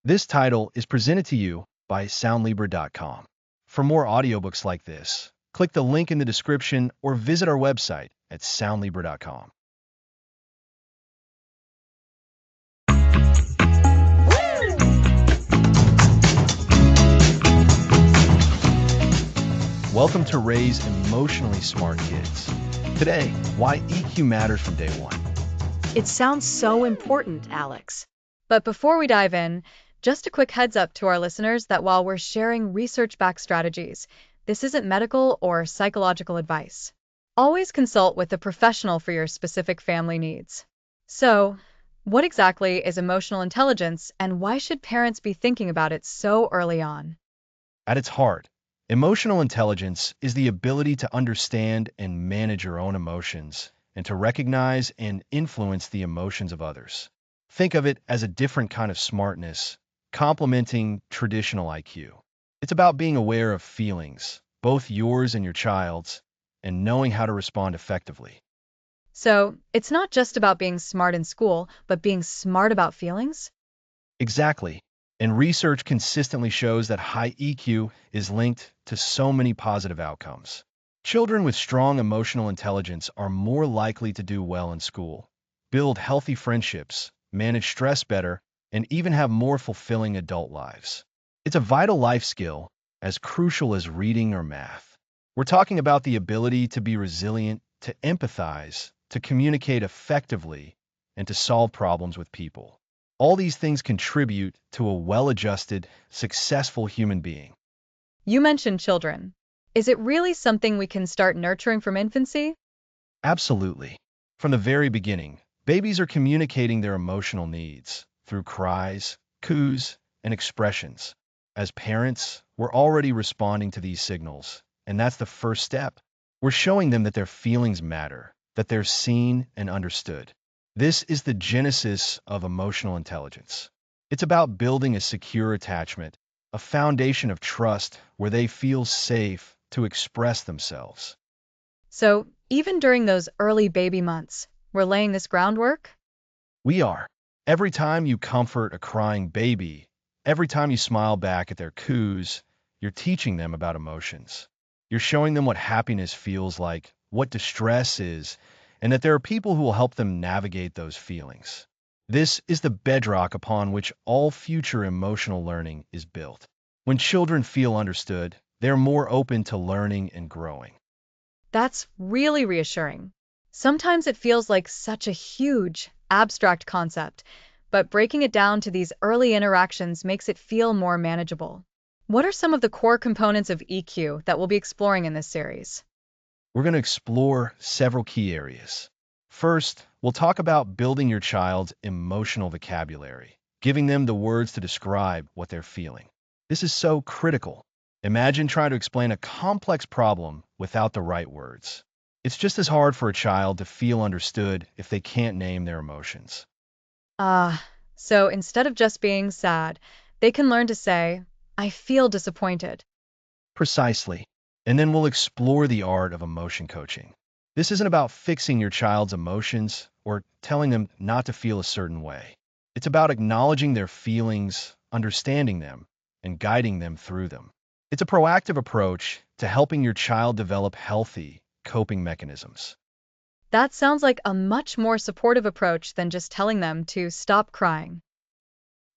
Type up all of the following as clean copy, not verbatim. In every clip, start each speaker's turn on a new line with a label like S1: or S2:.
S1: This title is presented to you by Soundlibra.com. For more audiobooks like this, click the link in the description or visit our website at Soundlibra.com. Welcome to Raise Emotionally Smart Kids. Today, why EQ matters from day one.
S2: It sounds so important, Alex. But before we dive in, just a quick heads up to our listeners that while we're sharing research-backed strategies, this isn't medical or psychological advice. Always consult with a professional for your specific family needs. So, what exactly is emotional intelligence and why should parents be thinking about it so early on?
S1: At its heart, emotional intelligence is the ability to understand and manage your own emotions and to recognize and influence the emotions of others. Think of it as a different kind of smartness, complementing traditional IQ. It's about being aware of feelings, both yours and your child's, and knowing how to respond effectively.
S2: So, it's not just about being smart in school, but being smart about feelings?
S1: Exactly. And research consistently shows that high EQ is linked to so many positive outcomes. Children with strong emotional intelligence are more likely to do well in school, build healthy friendships, manage stress better, and even have more fulfilling adult lives. It's a vital life skill, as crucial as reading or math. We're talking about the ability to be resilient, to empathize, to communicate effectively, and to solve problems with people. All these things contribute to a well-adjusted, successful human being.
S2: You mentioned children. Is it really something we can start nurturing from infancy?
S1: Absolutely. From the very beginning, babies are communicating their emotional needs through cries, coos, and expressions. As parents, we're already responding to these signals, and that's the first step. We're showing them that their feelings matter, that they're seen and understood. This is the genesis of emotional intelligence. It's about building a secure attachment, a foundation of trust where they feel safe to express themselves.
S2: So, even during those early baby months, we're laying this groundwork?
S1: We are. Every time you comfort a crying baby, every time you smile back at their coos, you're teaching them about emotions. You're showing them what happiness feels like, what distress is, and that there are people who will help them navigate those feelings. This is the bedrock upon which all future emotional learning is built. When children feel understood, they're more open to learning and growing.
S2: That's really reassuring. Sometimes it feels like such a huge, abstract concept, but breaking it down to these early interactions makes it feel more manageable. What are some of the core components of EQ that we'll be exploring in this series?
S1: We're going to explore several key areas. First, we'll talk about building your child's emotional vocabulary, giving them the words to describe what they're feeling. This is so critical. Imagine trying to explain a complex problem without the right words. It's just as hard for a child to feel understood if they can't name their emotions.
S2: Ah, so instead of just being sad, they can learn to say, I feel disappointed.
S1: Precisely. And then we'll explore the art of emotion coaching. This isn't about fixing your child's emotions or telling them not to feel a certain way. It's about acknowledging their feelings, understanding them, and guiding them through them. It's a proactive approach to helping your child develop healthy coping mechanisms.
S2: That sounds like a much more supportive approach than just telling them to stop crying.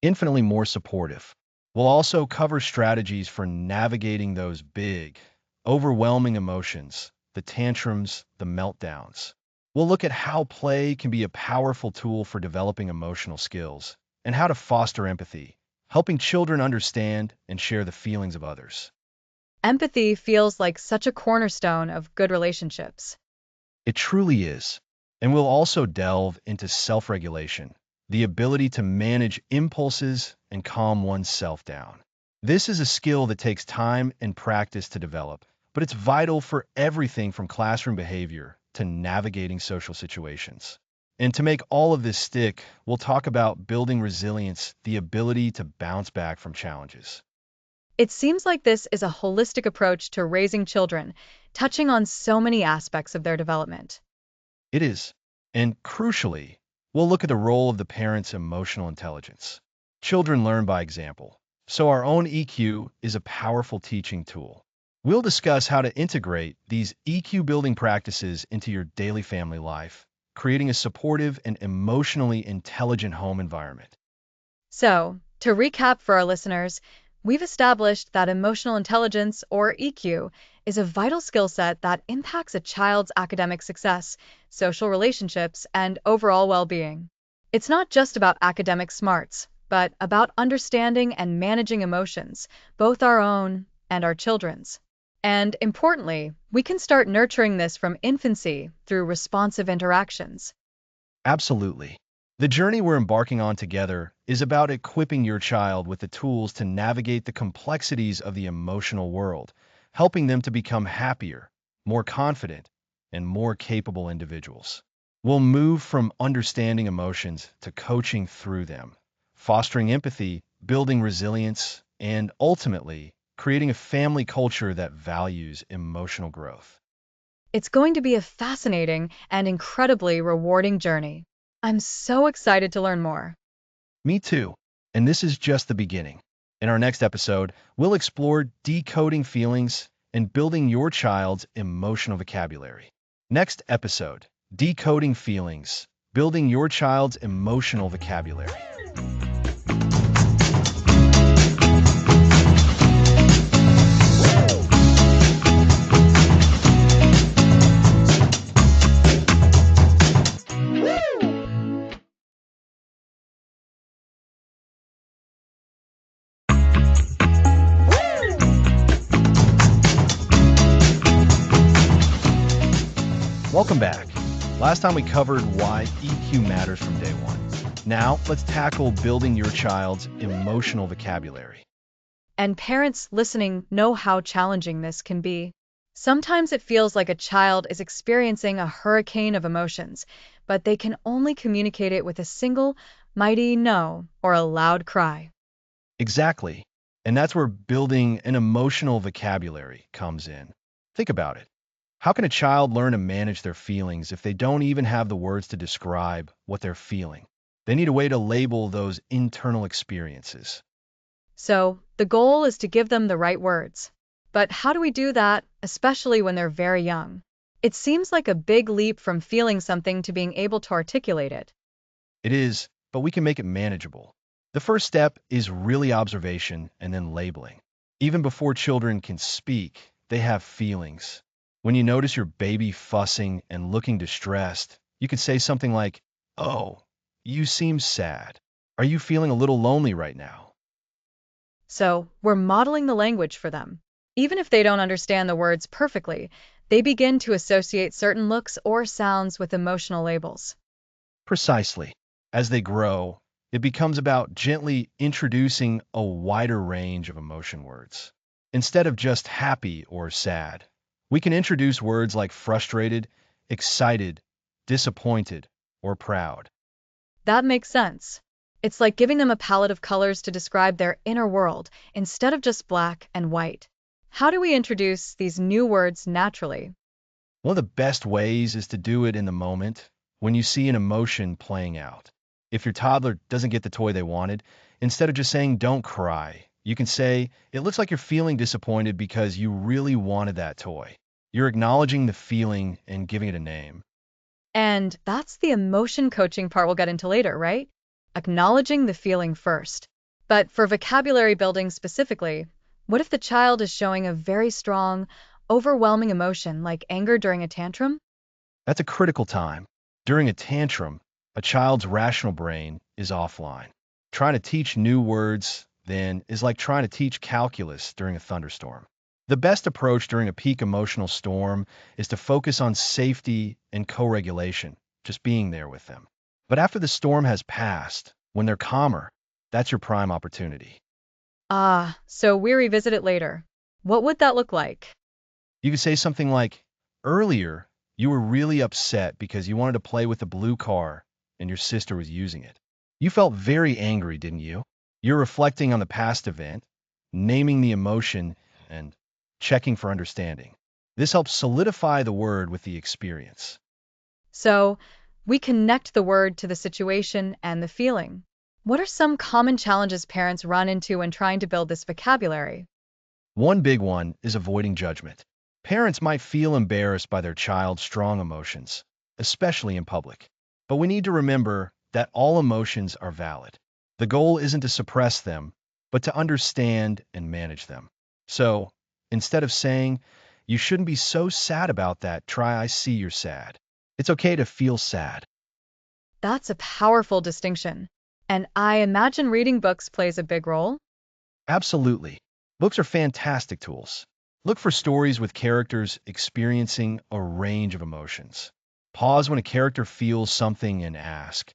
S1: Infinitely more supportive. We'll also cover strategies for navigating those big, overwhelming emotions, the tantrums, the meltdowns. We'll look at how play can be a powerful tool for developing emotional skills and how to foster empathy, helping children understand and share the feelings of others.
S2: Empathy feels like such a cornerstone of good relationships.
S1: It truly is. And we'll also delve into self-regulation, the ability to manage impulses and calm oneself down. This is a skill that takes time and practice to develop, but it's vital for everything from classroom behavior to navigating social situations. And to make all of this stick, we'll talk about building resilience, the ability to bounce back from challenges.
S2: It seems like this is a holistic approach to raising children, touching on so many aspects of their development.
S1: It is. And crucially, we'll look at the role of the parent's emotional intelligence. Children learn by example, so our own EQ is a powerful teaching tool. We'll discuss how to integrate these EQ building practices into your daily family life, creating a supportive and emotionally intelligent home environment.
S2: So, to recap for our listeners, we've established that emotional intelligence, or EQ, is a vital skill set that impacts a child's academic success, social relationships, and overall well being. It's not just about academic smarts, but about understanding and managing emotions, both our own and our children's. And importantly, we can start nurturing this from infancy through responsive interactions.
S1: Absolutely. The journey we're embarking on together is about equipping your child with the tools to navigate the complexities of the emotional world, helping them to become happier, more confident, and more capable individuals. We'll move from understanding emotions to coaching through them, fostering empathy, building resilience, and ultimately, creating a family culture that values emotional growth.
S2: It's going to be a fascinating and incredibly rewarding journey. I'm so excited to learn more.
S1: Me too. And this is just the beginning. In our next episode, we'll explore decoding feelings and building your child's emotional vocabulary. Next episode, decoding feelings, building your child's emotional vocabulary. Welcome back. Last time we covered why EQ matters from day one. Now, let's tackle building your child's emotional vocabulary.
S2: And parents listening know how challenging this can be. Sometimes it feels like a child is experiencing a hurricane of emotions, but they can only communicate it with a single, mighty no or a loud cry.
S1: Exactly. And that's where building an emotional vocabulary comes in. Think about it. How can a child learn to manage their feelings if they don't even have the words to describe what they're feeling? They need a way to label those internal experiences.
S2: So, the goal is to give them the right words. But how do we do that, especially when they're very young? It seems like a big leap from feeling something to being able to articulate it.
S1: It is, but we can make it manageable. The first step is really observation and then labeling. Even before children can speak, they have feelings. When you notice your baby fussing and looking distressed, you could say something like, "Oh, you seem sad. Are you feeling a little lonely right now?"
S2: So, we're modeling the language for them. Even if they don't understand the words perfectly, they begin to associate certain looks or sounds with emotional labels.
S1: Precisely. As they grow, it becomes about gently introducing a wider range of emotion words. Instead of just happy or sad, we can introduce words like frustrated, excited, disappointed, or proud.
S2: That makes sense. It's like giving them a palette of colors to describe their inner world instead of just black and white. How do we introduce these new words naturally?
S1: One of the best ways is to do it in the moment when you see an emotion playing out. If your toddler doesn't get the toy they wanted, instead of just saying, "Don't cry," you can say, "It looks like you're feeling disappointed because you really wanted that toy." You're acknowledging the feeling and giving it a name.
S2: And that's the emotion coaching part we'll get into later, right? Acknowledging the feeling first. But for vocabulary building specifically, what if the child is showing a very strong, overwhelming emotion like anger during a tantrum?
S1: That's a critical time. During a tantrum, a child's rational brain is offline. Trying to teach new words, then, is like trying to teach calculus during a thunderstorm. The best approach during a peak emotional storm is to focus on safety and co-regulation, just being there with them. But after the storm has passed, when they're calmer, that's your prime opportunity.
S2: Ah, so we revisit it later. What would that look like?
S1: You could say something like, "Earlier, you were really upset because you wanted to play with the blue car and your sister was using it. You felt very angry, didn't you?" You're reflecting on the past event, naming the emotion, and checking for understanding. This helps solidify the word with the experience.
S2: So we connect the word to the situation and the feeling. What are some common challenges parents run into when trying to build this vocabulary?
S1: One big one is avoiding judgment. Parents might feel embarrassed by their child's strong emotions, especially in public. But we need to remember that all emotions are valid. The goal isn't to suppress them, but to understand and manage them. So, instead of saying, "You shouldn't be so sad about that," try, "I see you're sad. It's okay to feel sad."
S2: That's a powerful distinction. And I imagine reading books plays a big role.
S1: Absolutely. Books are fantastic tools. Look for stories with characters experiencing a range of emotions. Pause when a character feels something and ask,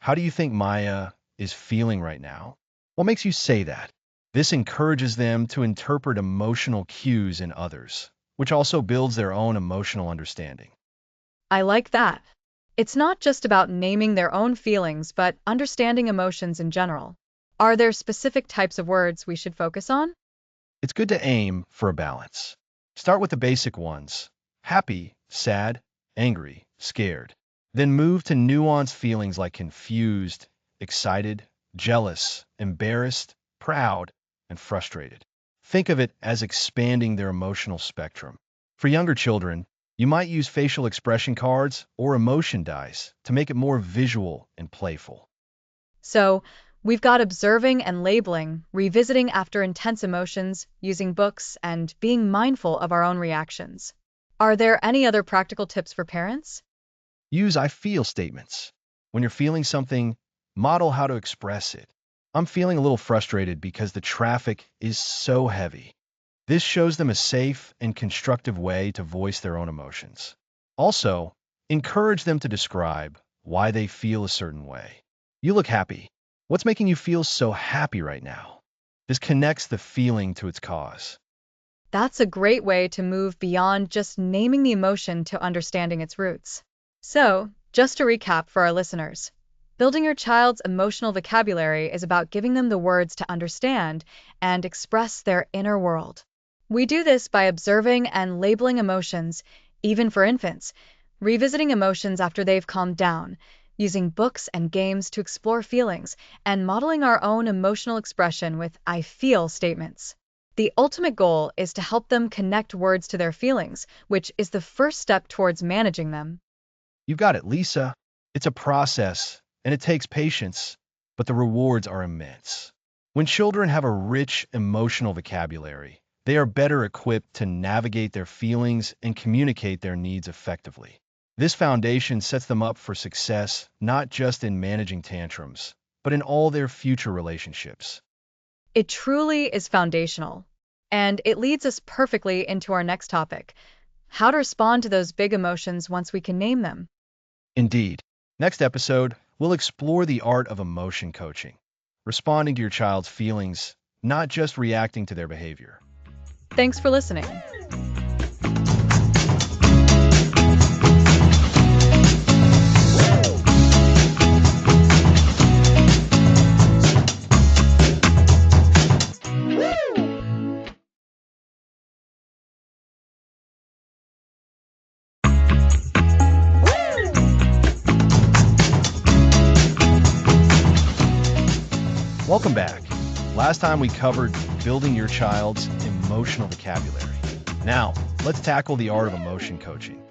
S1: "How do you think Maya is feeling right now?" What makes you say that? This encourages them to interpret emotional cues in others, which also builds their own emotional understanding.
S2: I like that. It's not just about naming their own feelings, but understanding emotions in general. Are there specific types of words we should focus on?
S1: It's good to aim for a balance. Start with the basic ones: happy, sad, angry, scared. Then move to nuanced feelings like confused, excited, jealous, embarrassed, proud, and frustrated. Think of it as expanding their emotional spectrum. For younger children, you might use facial expression cards or emotion dice to make it more visual and playful.
S2: So, we've got observing and labeling, revisiting after intense emotions, using books, and being mindful of our own reactions. Are there any other practical tips for parents?
S1: Use "I feel" statements. When you're feeling something, model how to express it. "I'm feeling a little frustrated because the traffic is so heavy." This shows them a safe and constructive way to voice their own emotions. Also, encourage them to describe why they feel a certain way. "You look happy. What's making you feel so happy right now?" This connects the feeling to its cause.
S2: That's a great way to move beyond just naming the emotion to understanding its roots. So, just to recap for our listeners, building your child's emotional vocabulary is about giving them the words to understand and express their inner world. We do this by observing and labeling emotions, even for infants, revisiting emotions after they've calmed down, using books and games to explore feelings, and modeling our own emotional expression with "I feel" statements. The ultimate goal is to help them connect words to their feelings, which is the first step towards managing them.
S1: You've got it, Lisa. It's a process, and it takes patience, but the rewards are immense. When children have a rich emotional vocabulary, they are better equipped to navigate their feelings and communicate their needs effectively. This foundation sets them up for success not just in managing tantrums, but in all their future relationships.
S2: It truly is foundational. And it leads us perfectly into our next topic: how to respond to those big emotions once we can name them.
S1: Indeed. Next episode, we'll explore the art of emotion coaching, responding to your child's feelings, not just reacting to their behavior.
S2: Thanks for listening.
S1: Welcome back. Last time we covered building your child's emotional vocabulary. Now, let's tackle the art of emotion coaching.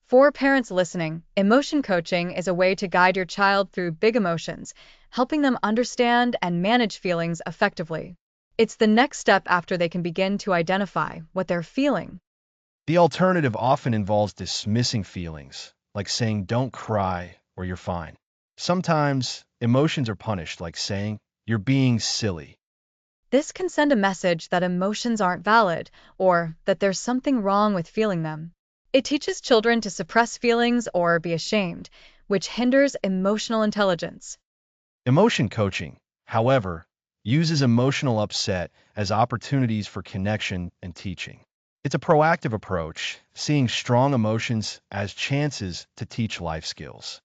S2: For parents listening, emotion coaching is a way to guide your child through big emotions, helping them understand and manage feelings effectively. It's the next step after they can begin to identify what they're feeling.
S1: The alternative often involves dismissing feelings, like saying "don't cry" or "you're fine." Sometimes, emotions are punished, like saying "you're being silly."
S2: This can send a message that emotions aren't valid or that there's something wrong with feeling them. It teaches children to suppress feelings or be ashamed, which hinders emotional intelligence.
S1: Emotion coaching, however, uses emotional upset as opportunities for connection and teaching. It's a proactive approach, seeing strong emotions as chances to teach life skills.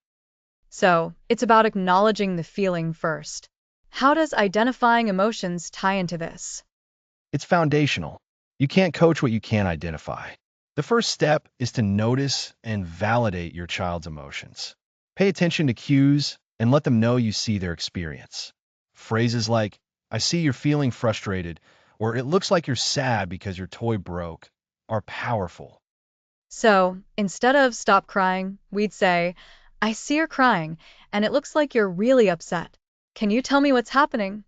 S2: So, it's about acknowledging the feeling first. How does identifying emotions tie into this?
S1: It's foundational. You can't coach what you can't identify. The first step is to notice and validate your child's emotions. Pay attention to cues and let them know you see their experience. Phrases like, I see you're feeling frustrated, or it looks like you're sad because your toy broke, are powerful.
S2: So, instead of stop crying, we'd say, I see you're crying, and it looks like you're really upset. Can you tell me what's happening?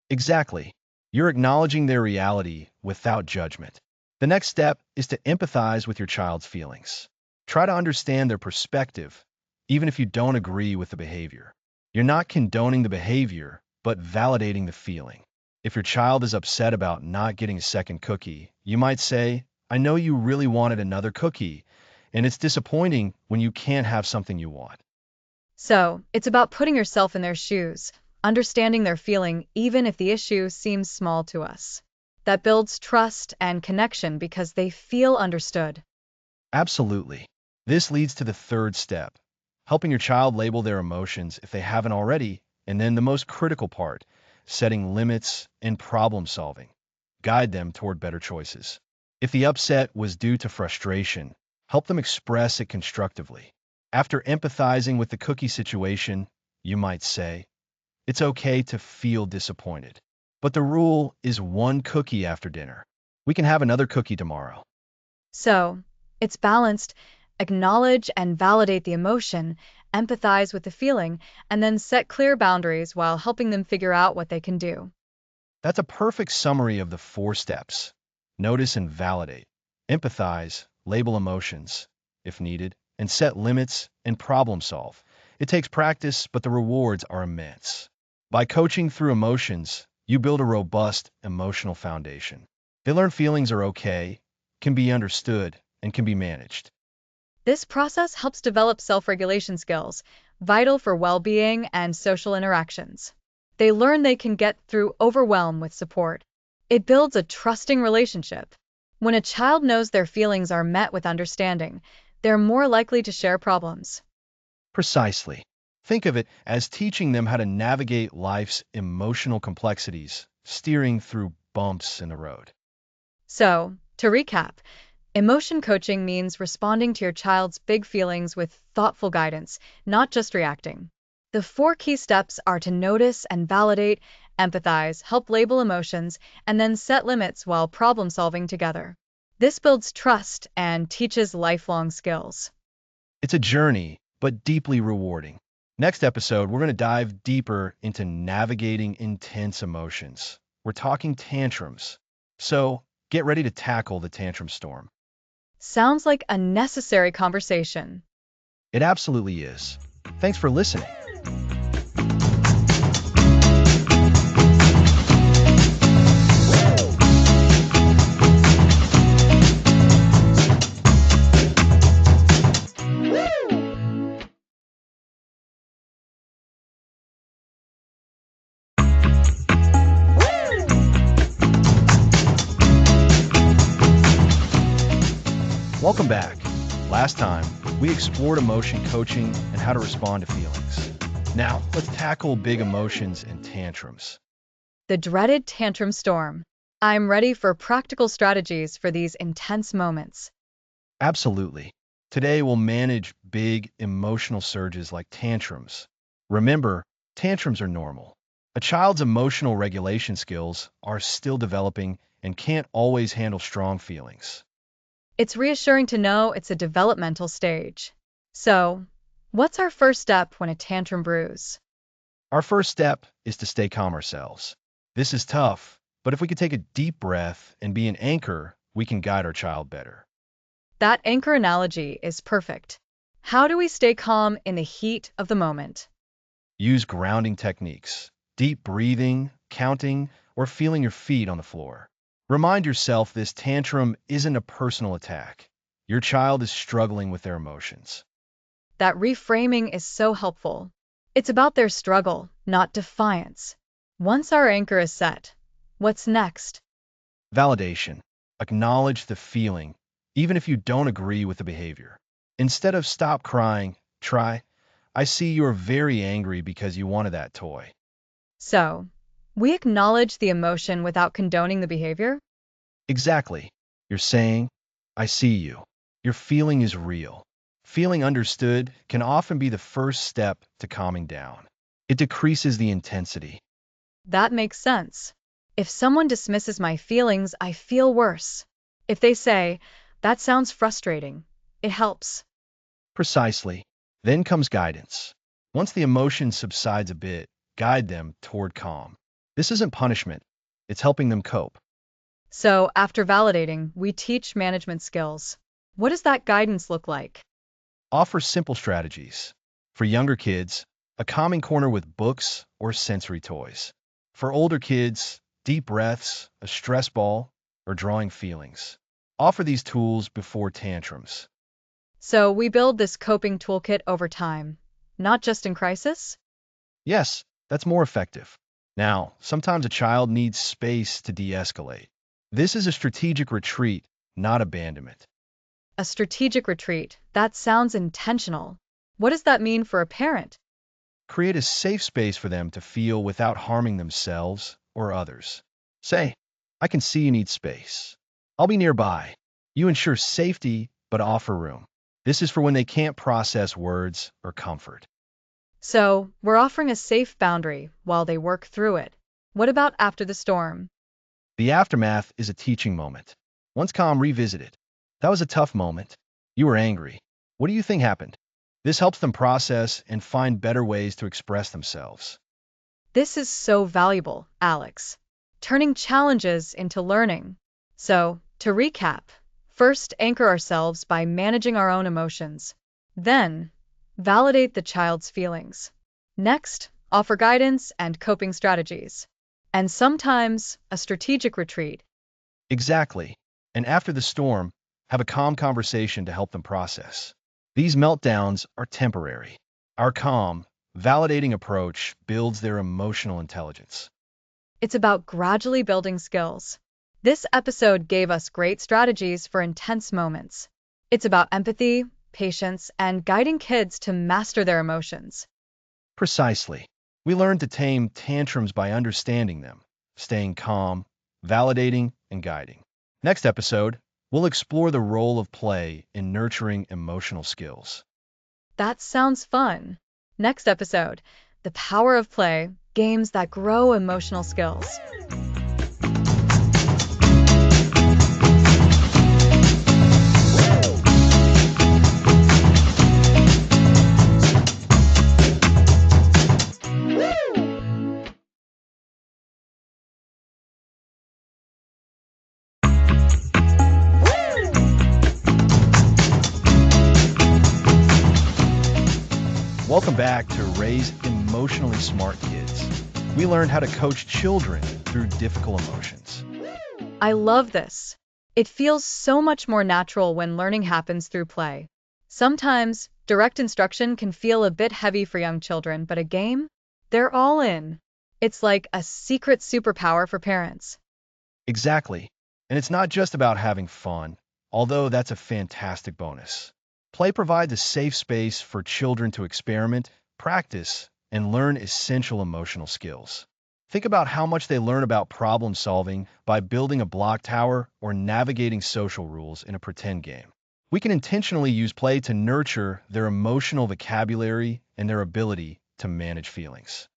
S1: Exactly. You're acknowledging their reality without judgment. The next step is to empathize with your child's feelings. Try to understand their perspective, even if you don't agree with the behavior. You're not condoning the behavior, but validating the feeling. If your child is upset about not getting a second cookie, you might say, I know you really wanted another cookie, and it's disappointing when you can't have something you want.
S2: So, it's about putting yourself in their shoes, understanding their feeling even if the issue seems small to us. That builds trust and connection because they feel understood.
S1: Absolutely. This leads to the third step, helping your child label their emotions if they haven't already, and then the most critical part, setting limits and problem solving. Guide them toward better choices. If the upset was due to frustration, help them express it constructively. After empathizing with the cookie situation, you might say, it's okay to feel disappointed. But the rule is one cookie after dinner. We can have another cookie tomorrow.
S2: So, it's balanced. Acknowledge and validate the emotion, empathize with the feeling, and then set clear boundaries while helping them figure out what they can do.
S1: That's a perfect summary of the four steps. Notice and validate. Empathize, label emotions, if needed, and set limits and problem solve. It takes practice, but the rewards are immense. By coaching through emotions, you build a robust emotional foundation. They learn feelings are okay, can be understood, and can be managed.
S2: This process helps develop self-regulation skills, vital for well-being and social interactions. They learn they can get through overwhelm with support. It builds a trusting relationship. When a child knows their feelings are met with understanding, they're more likely to share problems.
S1: Precisely. Think of it as teaching them how to navigate life's emotional complexities, steering through bumps in the road.
S2: So, to recap, emotion coaching means responding to your child's big feelings with thoughtful guidance, not just reacting. The four key steps are to notice and validate, empathize, help label emotions, and then set limits while problem solving together. This builds trust and teaches lifelong skills.
S1: It's a journey, but deeply rewarding. Next episode, we're going to dive deeper into navigating intense emotions. We're talking tantrums. So get ready to tackle the tantrum storm.
S2: Sounds like a necessary conversation.
S1: It absolutely is. Thanks for listening. Welcome back. Last time, we explored emotion coaching and how to respond to feelings. Now, let's tackle big emotions and tantrums.
S2: The dreaded tantrum storm. I'm ready for practical strategies for these intense moments.
S1: Absolutely. Today, we'll manage big emotional surges like tantrums. Remember, tantrums are normal. A child's emotional regulation skills are still developing and can't always handle strong feelings.
S2: It's reassuring to know it's a developmental stage. So, what's our first step when a tantrum brews?
S1: Our first step is to stay calm ourselves. This is tough, but if we could take a deep breath and be an anchor, we can guide our child better.
S2: That anchor analogy is perfect. How do we stay calm in the heat of the moment?
S1: Use grounding techniques, deep breathing, counting, or feeling your feet on the floor. Remind yourself this tantrum isn't a personal attack. Your child is struggling with their emotions.
S2: That reframing is so helpful. It's about their struggle, not defiance. Once our anchor is set, what's next?
S1: Validation. Acknowledge the feeling, even if you don't agree with the behavior. Instead of stop crying, try, I see you're very angry because you wanted that toy.
S2: So, we acknowledge the emotion without condoning the behavior?
S1: Exactly. You're saying, I see you. Your feeling is real. Feeling understood can often be the first step to calming down. It decreases the intensity.
S2: That makes sense. If someone dismisses my feelings, I feel worse. If they say, that sounds frustrating, it helps.
S1: Precisely. Then comes guidance. Once the emotion subsides a bit, guide them toward calm. This isn't punishment, it's helping them cope.
S2: So, after validating, we teach management skills. What does that guidance look like?
S1: Offer simple strategies. For younger kids, a calming corner with books or sensory toys. For older kids, deep breaths, a stress ball, or drawing feelings. Offer these tools before tantrums.
S2: So, we build this coping toolkit over time, not just in crisis?
S1: Yes, that's more effective. Now, sometimes a child needs space to de-escalate. This is a strategic retreat, not abandonment.
S2: A strategic retreat. That sounds intentional. What does that mean for a parent?
S1: Create a safe space for them to feel without harming themselves or others. Say, I can see you need space. I'll be nearby. You ensure safety, but offer room. This is for when they can't process words or comfort.
S2: So, we're offering a safe boundary while they work through it. What about after the storm?
S1: The aftermath is a teaching moment. Once calm, revisit it. That was a tough moment. You were angry. What do you think happened? This helps them process and find better ways to express themselves.
S2: This is so valuable, Alex. Turning challenges into learning. So, to recap, first anchor ourselves by managing our own emotions. Then, validate the child's feelings. Next, offer guidance and coping strategies. And sometimes, a strategic retreat.
S1: Exactly. And after the storm, have a calm conversation to help them process. These meltdowns are temporary. Our calm, validating approach builds their emotional intelligence.
S2: It's about gradually building skills. This episode gave us great strategies for intense moments. It's about empathy, patience, and guiding kids to master their emotions.
S1: Precisely. We learn to tame tantrums by understanding them, staying calm, validating, and guiding. Next episode, we'll explore the role of play in nurturing emotional skills.
S2: That sounds fun. Next episode, the power of play, games that grow emotional skills.
S1: Welcome back to Raise Emotionally Smart Kids. We learned how to coach children through difficult emotions.
S2: I love this. It feels so much more natural when learning happens through play. Sometimes, direct instruction can feel a bit heavy for young children, but a game? They're all in. It's like a secret superpower for parents.
S1: Exactly. And it's not just about having fun, although that's a fantastic bonus. Play provides a safe space for children to experiment, practice, and learn essential emotional skills. Think about how much they learn about problem solving by building a block tower or navigating social rules in a pretend game. We can intentionally use play to nurture their emotional vocabulary and their ability to manage feelings.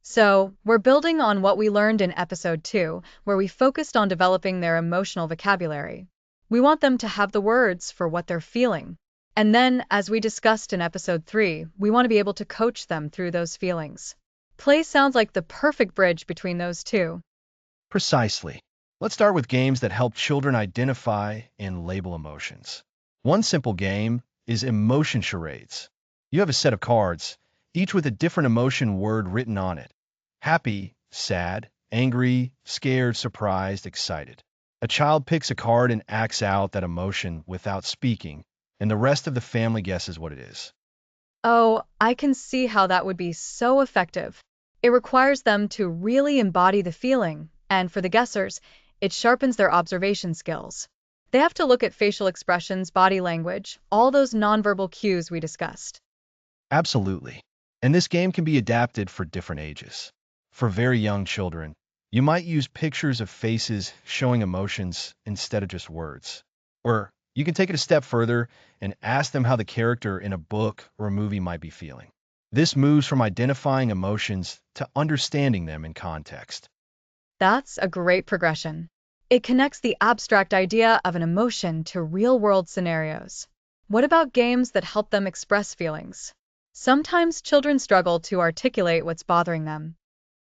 S2: So, we're building on what we learned in episode 2, where we focused on developing their emotional vocabulary. We want them to have the words for what they're feeling. And then, as we discussed in episode 3, we want to be able to coach them through those feelings. Play sounds like the perfect bridge between those two.
S1: Precisely. Let's start with games that help children identify and label emotions. One simple game is emotion charades. You have a set of cards, each with a different emotion word written on it. Happy, sad, angry, scared, surprised, excited. A child picks a card and acts out that emotion without speaking, and the rest of the family guesses what it is.
S2: Oh, I can see how that would be so effective. It requires them to really embody the feeling, and for the guessers, it sharpens their observation skills. They have to look at facial expressions, body language, all those nonverbal cues we discussed.
S1: Absolutely. And this game can be adapted for different ages. For very young children, you might use pictures of faces showing emotions instead of just words. Or You can take it a step further and ask them how the character in a book or a movie might be feeling. This moves from identifying emotions to understanding them in context.
S2: That's a great progression. It connects the abstract idea of an emotion to real-world scenarios. What about games that help them express feelings? Sometimes children struggle to articulate what's bothering them.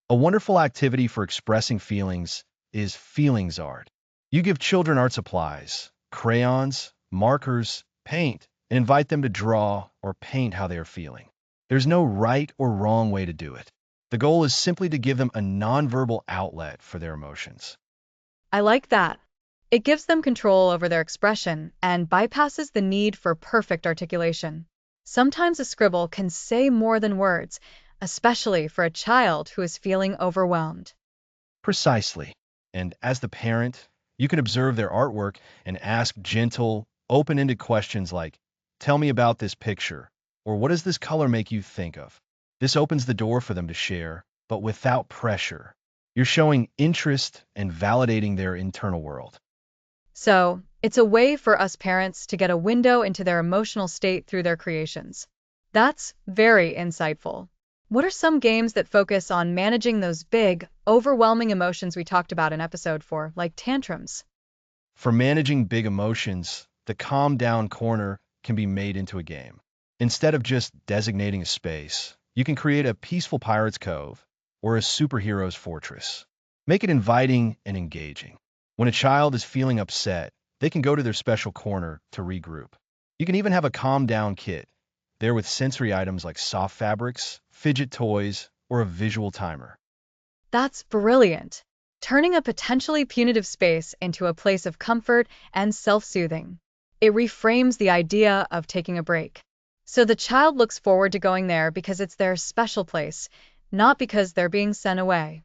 S1: A wonderful activity for expressing feelings is feelings art. You give children art supplies, crayons, markers, paint, and invite them to draw or paint how they are feeling. There's no right or wrong way to do it. The goal is simply to give them a nonverbal outlet for their emotions.
S2: I like that. It gives them control over their expression and bypasses the need for perfect articulation. Sometimes a scribble can say more than words, especially for a child who is feeling overwhelmed.
S1: Precisely. And as the parent, you can observe their artwork and ask gentle, open-ended questions like, "Tell me about this picture," or "What does this color make you think of?" This opens the door for them to share, but without pressure. You're showing interest and validating their internal world.
S2: So, it's a way for us parents to get a window into their emotional state through their creations. That's very insightful. What are some games that focus on managing those big, overwhelming emotions we talked about in episode 4, like tantrums?
S1: For managing big emotions, the calm down corner can be made into a game. Instead of just designating a space, you can create a peaceful pirate's cove or a superhero's fortress. Make it inviting and engaging. When a child is feeling upset, they can go to their special corner to regroup. You can even have a calm down kit, there with sensory items like soft fabrics, fidget toys, or a visual timer.
S2: That's brilliant. Turning a potentially punitive space into a place of comfort and self-soothing. It reframes the idea of taking a break. So the child looks forward to going there because it's their special place, not because they're being sent away.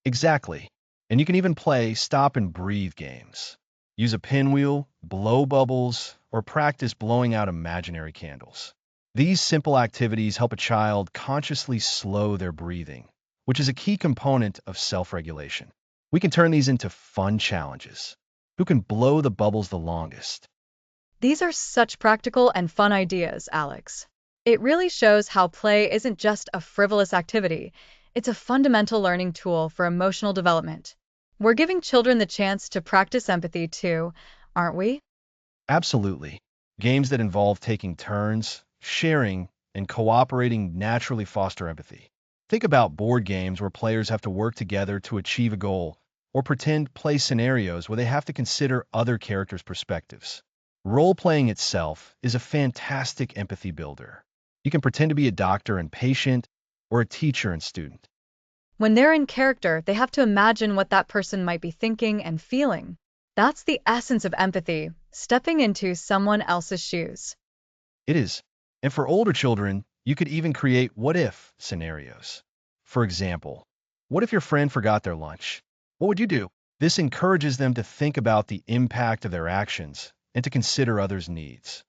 S1: Exactly. And you can even play stop and breathe games. Use a pinwheel, blow bubbles, or practice blowing out imaginary candles. These simple activities help a child consciously slow their breathing, which is a key component of self-regulation. We can turn these into fun challenges. Who can blow the bubbles the longest?
S2: These are such practical and fun ideas, Alex. It really shows how play isn't just a frivolous activity, it's a fundamental learning tool for emotional development. We're giving children the chance to practice empathy too, aren't we?
S1: Absolutely. Games that involve taking turns, sharing, and cooperating naturally foster empathy. Think about board games where players have to work together to achieve a goal, or pretend play scenarios where they have to consider other characters' perspectives. Role-playing itself is a fantastic empathy builder. You can pretend to be a doctor and patient, or a teacher and student.
S2: When they're in character, they have to imagine what that person might be thinking and feeling. That's the essence of empathy, stepping into someone else's shoes.
S1: It is. And for older children, you could even create what-if scenarios. For example, what if your friend forgot their lunch? What would you do? This encourages them to think about the impact of their actions and to consider others' needs.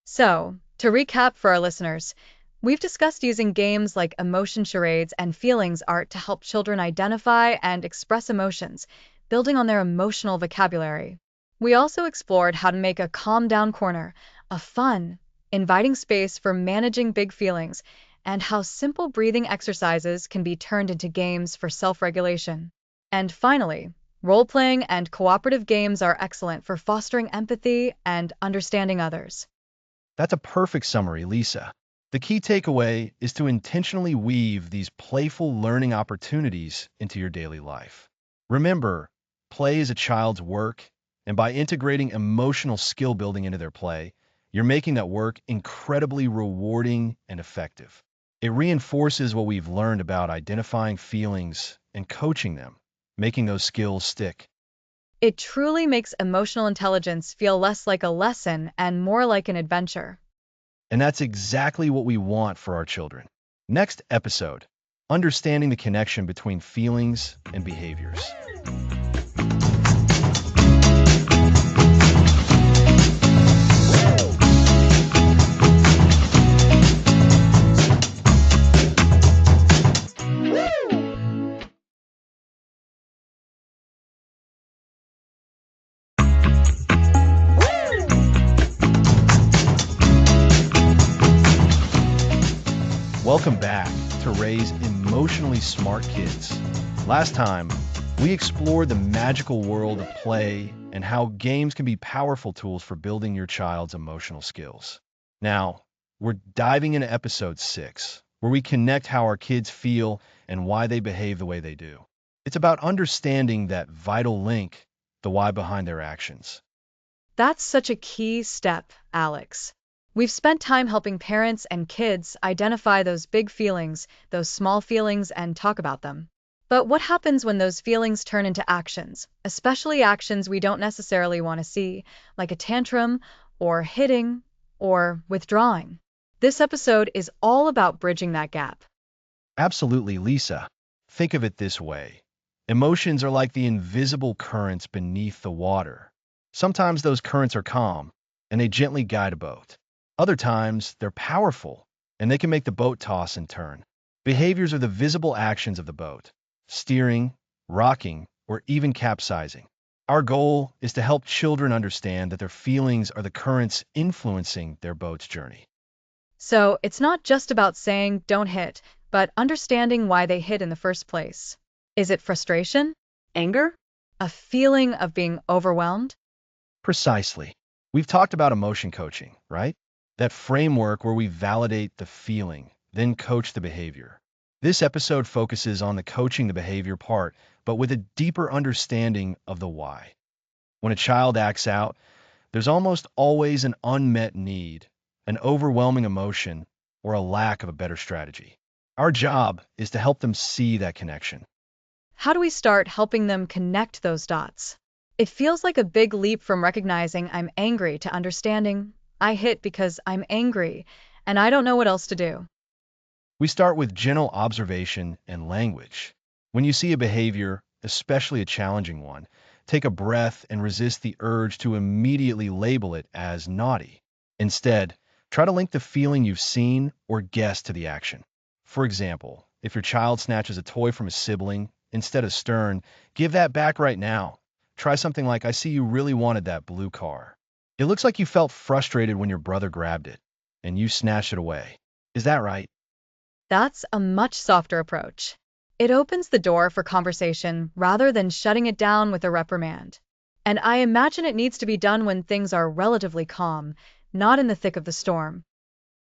S2: So, to recap for our listeners, we've discussed using games like emotion charades and feelings art to help children identify and express emotions, building on their emotional vocabulary. We also explored how to make a calm down corner, a fun, inviting space for managing big feelings, and how simple breathing exercises can be turned into games for self-regulation. And finally, role-playing and cooperative games are excellent for fostering empathy and understanding others.
S1: That's a perfect summary, Lisa. The key takeaway is to intentionally weave these playful learning opportunities into your daily life. Remember, play is a child's work, and by integrating emotional skill building into their play, you're making that work incredibly rewarding and effective. It reinforces what we've learned about identifying feelings and coaching them, making those skills stick.
S2: It truly makes emotional intelligence feel less like a lesson and more like an adventure.
S1: And that's exactly what we want for our children. Next episode, understanding the connection between feelings and behaviors. Welcome back to Raise Emotionally Smart Kids. Last time, we explored the magical world of play and how games can be powerful tools for building your child's emotional skills. Now, we're diving into episode 6, where we connect how our kids feel and why they behave the way they do. It's about understanding that vital link, the why behind their actions.
S2: That's such a key step, Alex. We've spent time helping parents and kids identify those big feelings, those small feelings, and talk about them. But what happens when those feelings turn into actions, especially actions we don't necessarily want to see, like a tantrum, or hitting, or withdrawing? This episode is all about bridging that gap.
S1: Absolutely, Lisa. Think of it this way. Emotions are like the invisible currents beneath the water. Sometimes those currents are calm, and they gently guide a boat. Other times, they're powerful, and they can make the boat toss and turn. Behaviors are the visible actions of the boat, steering, rocking, or even capsizing. Our goal is to help children understand that their feelings are the currents influencing their boat's journey.
S2: So it's not just about saying don't hit, but understanding why they hit in the first place. Is it frustration? Anger? A feeling of being overwhelmed?
S1: Precisely. We've talked about emotion coaching, right? That framework where we validate the feeling, then coach the behavior. This episode focuses on the coaching the behavior part, but with a deeper understanding of the why. When a child acts out, there's almost always an unmet need, an overwhelming emotion, or a lack of a better strategy. Our job is to help them see that connection.
S2: How do we start helping them connect those dots? It feels like a big leap from recognizing I'm angry to understanding I hit because I'm angry and I don't know what else to do.
S1: We start with gentle observation and language. When you see a behavior, especially a challenging one, take a breath and resist the urge to immediately label it as naughty. Instead, try to link the feeling you've seen or guessed to the action. For example, if your child snatches a toy from a sibling, instead of stern, give that back right now. Try something like, I see you really wanted that blue car. It looks like you felt frustrated when your brother grabbed it, and you snatched it away. Is that right?
S2: That's a much softer approach. It opens the door for conversation rather than shutting it down with a reprimand. And I imagine it needs to be done when things are relatively calm, not in the thick of the storm.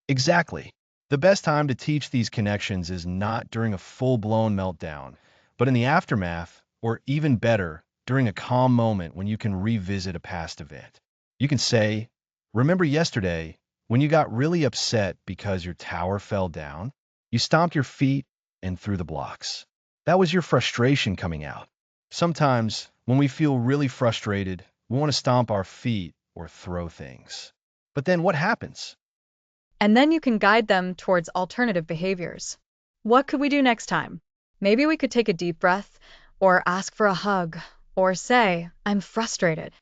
S1: Exactly. The best time to teach these connections is not during a full-blown meltdown, but in the aftermath, or even better, during a calm moment when you can revisit a past event. You can say, remember yesterday when you got really upset because your tower fell down? You stomped your feet and threw the blocks. That was your frustration coming out. Sometimes, when we feel really frustrated, we want to stomp our feet or throw things. But then what happens?
S2: And then you can guide them towards alternative behaviors. What could we do next time? Maybe we could take a deep breath, or ask for a hug, or say, I'm frustrated.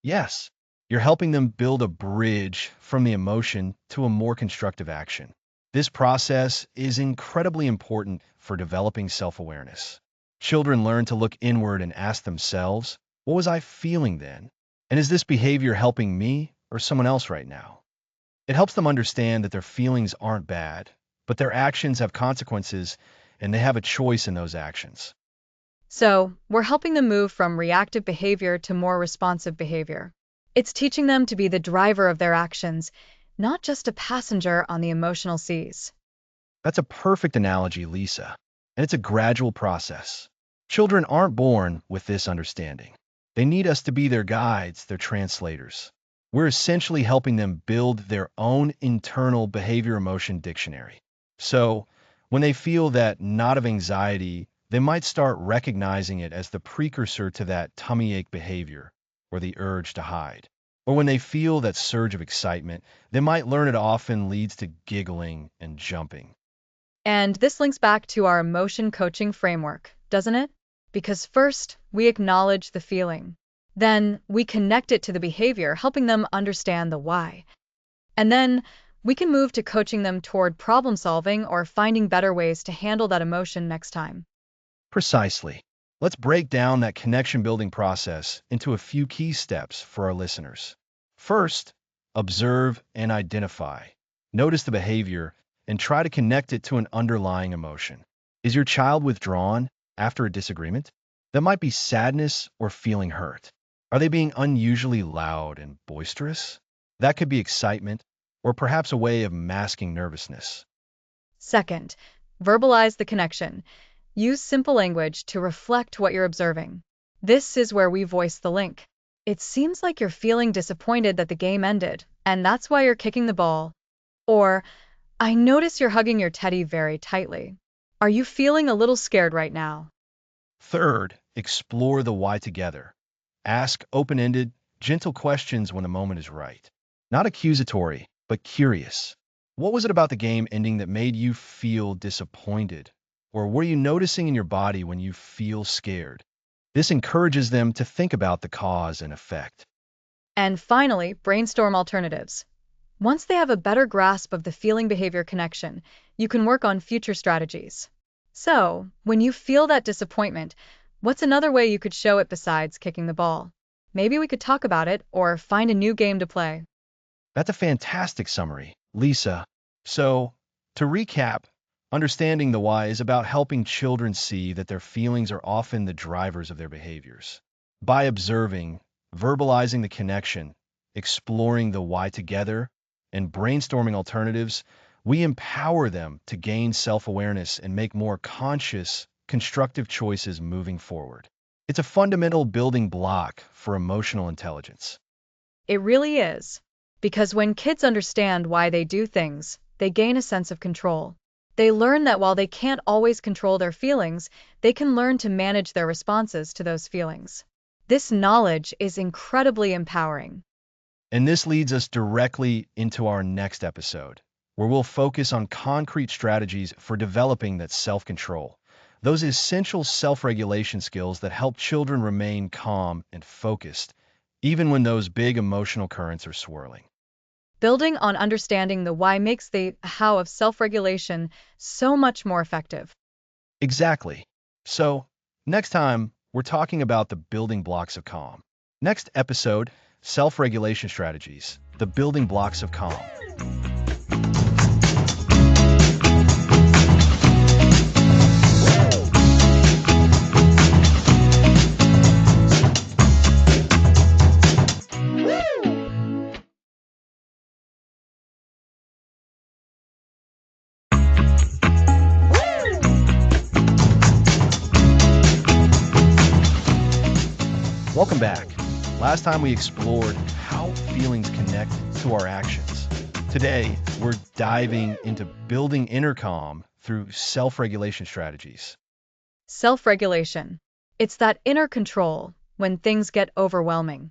S1: Yes, you're helping them build a bridge from the emotion to a more constructive action. This process is incredibly important for developing self-awareness. Children learn to look inward and ask themselves, what was I feeling then? And is this behavior helping me or someone else right now? It helps them understand that their feelings aren't bad, but their actions have consequences and they have a choice in those actions.
S2: So, we're helping them move from reactive behavior to more responsive behavior. It's teaching them to be the driver of their actions, not just a passenger on the emotional seas.
S1: That's a perfect analogy, Lisa. And it's a gradual process. Children aren't born with this understanding. They need us to be their guides, their translators. We're essentially helping them build their own internal behavior emotion dictionary. So, when they feel that knot of anxiety, they might start recognizing it as the precursor to that tummy ache behavior or the urge to hide. Or when they feel that surge of excitement, they might learn it often leads to giggling and jumping.
S2: And this links back to our emotion coaching framework, doesn't it? Because first, we acknowledge the feeling. Then, we connect it to the behavior, helping them understand the why. And then, we can move to coaching them toward problem solving or finding better ways to handle that emotion next time.
S1: Precisely. Let's break down that connection building process into a few key steps for our listeners. First, observe and identify. Notice the behavior and try to connect it to an underlying emotion. Is your child withdrawn after a disagreement? That might be sadness or feeling hurt. Are they being unusually loud and boisterous? That could be excitement or perhaps a way of masking nervousness.
S2: Second, verbalize the connection. Use simple language to reflect what you're observing. This is where we voice the link. It seems like you're feeling disappointed that the game ended, and that's why you're kicking the ball. Or, I notice you're hugging your teddy very tightly. Are you feeling a little scared right now?
S1: Third, explore the why together. Ask open-ended, gentle questions when the moment is right. Not accusatory, but curious. What was it about the game ending that made you feel disappointed? Or what are you noticing in your body when you feel scared? This encourages them to think about the cause and effect.
S2: And finally, brainstorm alternatives. Once they have a better grasp of the feeling behavior connection, you can work on future strategies. So, when you feel that disappointment, what's another way you could show it besides kicking the ball? Maybe we could talk about it or find a new game to play.
S1: That's a fantastic summary, Lisa. So, to recap, understanding the why is about helping children see that their feelings are often the drivers of their behaviors. By observing, verbalizing the connection, exploring the why together, and brainstorming alternatives, we empower them to gain self-awareness and make more conscious, constructive choices moving forward. It's a fundamental building block for emotional intelligence.
S2: It really is. Because when kids understand why they do things, they gain a sense of control. They learn that while they can't always control their feelings, they can learn to manage their responses to those feelings. This knowledge is incredibly empowering.
S1: And this leads us directly into our next episode, where we'll focus on concrete strategies for developing that self-control, those essential self-regulation skills that help children remain calm and focused, even when those big emotional currents are swirling.
S2: Building on understanding the why makes the how of self-regulation so much more effective.
S1: Exactly. So, next time, we're talking about the building blocks of calm. Next episode, self-regulation strategies, the building blocks of calm. Welcome back. Last time we explored how feelings connect to our actions. Today, we're diving into building inner calm through self-regulation strategies.
S2: Self-regulation. It's that inner control when things get overwhelming.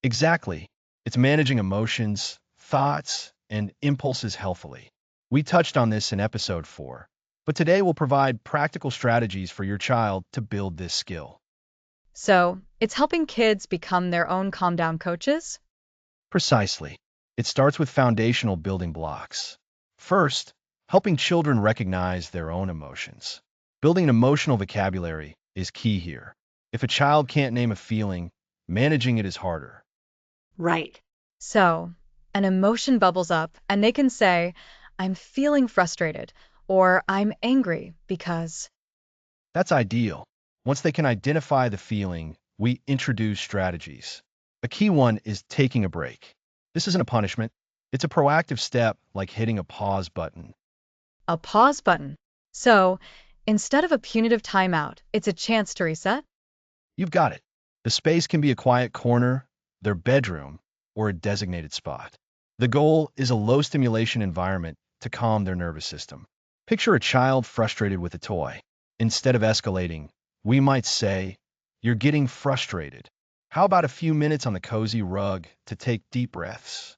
S1: Exactly. It's managing emotions, thoughts, and impulses healthily. We touched on this in episode 4, but today we'll provide practical strategies for your child to build this skill.
S2: So, it's helping kids become their own calm down coaches?
S1: Precisely. It starts with foundational building blocks. First, helping children recognize their own emotions. Building an emotional vocabulary is key here. If a child can't name a feeling, managing it is harder.
S2: Right. So, an emotion bubbles up and they can say, I'm feeling frustrated or I'm angry because.
S1: That's ideal. Once they can identify the feeling, we introduce strategies. A key one is taking a break. This isn't a punishment. It's a proactive step like hitting a pause button.
S2: A pause button. So, instead of a punitive timeout, it's a chance to reset?
S1: You've got it. The space can be a quiet corner, their bedroom, or a designated spot. The goal is a low stimulation environment to calm their nervous system. Picture a child frustrated with a toy. Instead of escalating, we might say, "You're getting frustrated. How about a few minutes on the cozy rug to take deep breaths?"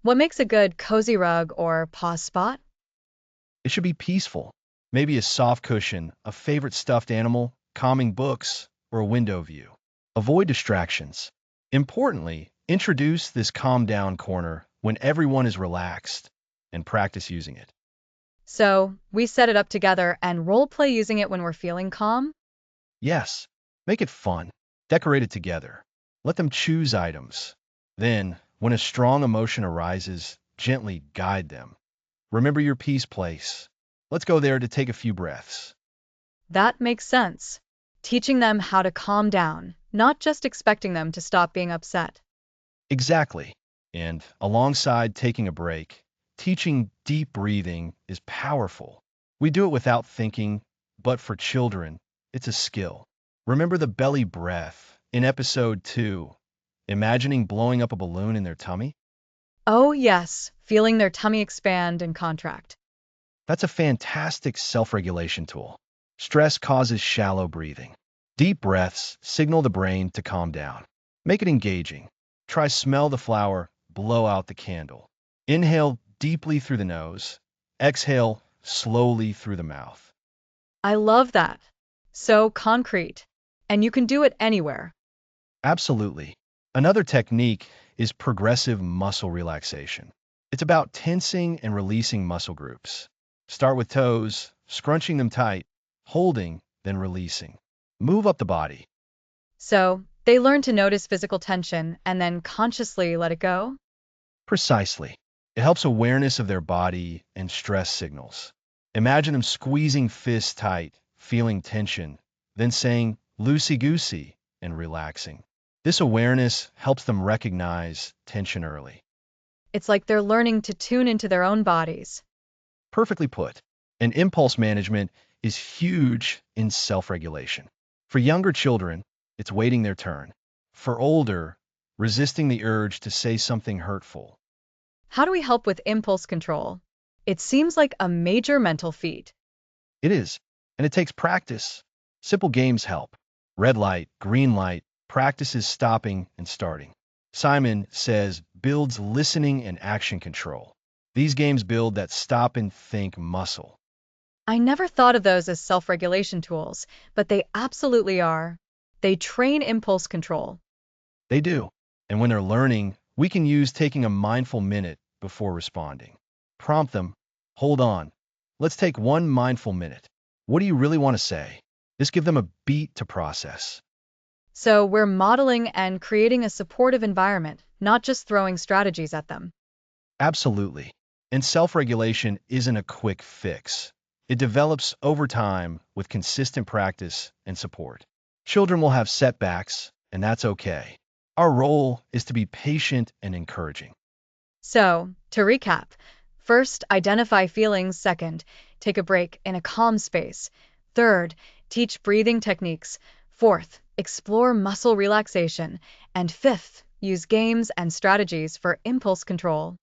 S2: What makes a good cozy rug or pause spot?
S1: It should be peaceful. Maybe a soft cushion, a favorite stuffed animal, calming books, or a window view. Avoid distractions. Importantly, introduce this calm down corner when everyone is relaxed and practice using it.
S2: So, we set it up together and role play using it when we're feeling calm?
S1: Yes, make it fun. Decorate it together. Let them choose items. Then, when a strong emotion arises, gently guide them. Remember your peace place. Let's go there to take a few breaths.
S2: That makes sense. Teaching them how to calm down, not just expecting them to stop being upset.
S1: Exactly. And alongside taking a break, teaching deep breathing is powerful. We do it without thinking, but for children, it's a skill. Remember the belly breath in episode 2, imagining blowing up a balloon in their tummy?
S2: Oh, yes, feeling their tummy expand and contract.
S1: That's a fantastic self-regulation tool. Stress causes shallow breathing. Deep breaths signal the brain to calm down. Make it engaging. Try smell the flower, blow out the candle. Inhale deeply through the nose. Exhale slowly through the mouth.
S2: I love that. So concrete. And you can do it anywhere.
S1: Absolutely. Another technique is progressive muscle relaxation. It's about tensing and releasing muscle groups. Start with toes, scrunching them tight, holding, then releasing. Move up the body.
S2: So, they learn to notice physical tension and then consciously let it go?
S1: Precisely. It helps awareness of their body and stress signals. Imagine them squeezing fists tight, feeling tension, then saying loosey-goosey and relaxing. This awareness helps them recognize tension early.
S2: It's like they're learning to tune into their own bodies.
S1: Perfectly put. And impulse management is huge in self-regulation. For younger children, it's waiting their turn. For older, resisting the urge to say something hurtful.
S2: How do we help with impulse control? It seems like a major mental feat.
S1: It is, and it takes practice. Simple games help. Red light, green light, practices stopping and starting. Simon says builds listening and action control. These games build that stop and think muscle.
S2: I never thought of those as self-regulation tools, but they absolutely are. They train impulse control.
S1: They do. And when they're learning, we can use taking a mindful minute before responding. Prompt them, hold on. Let's take one mindful minute. What do you really want to say? This gives them a beat to process.
S2: So we're modeling and creating a supportive environment, not just throwing strategies at them.
S1: Absolutely. And self-regulation isn't a quick fix. It develops over time with consistent practice and support. Children will have setbacks, and that's okay. Our role is to be patient and encouraging.
S2: So, to recap, first, identify feelings. Second, take a break in a calm space. Third, teach breathing techniques. Fourth, explore muscle relaxation. And fifth, use games and strategies for impulse control.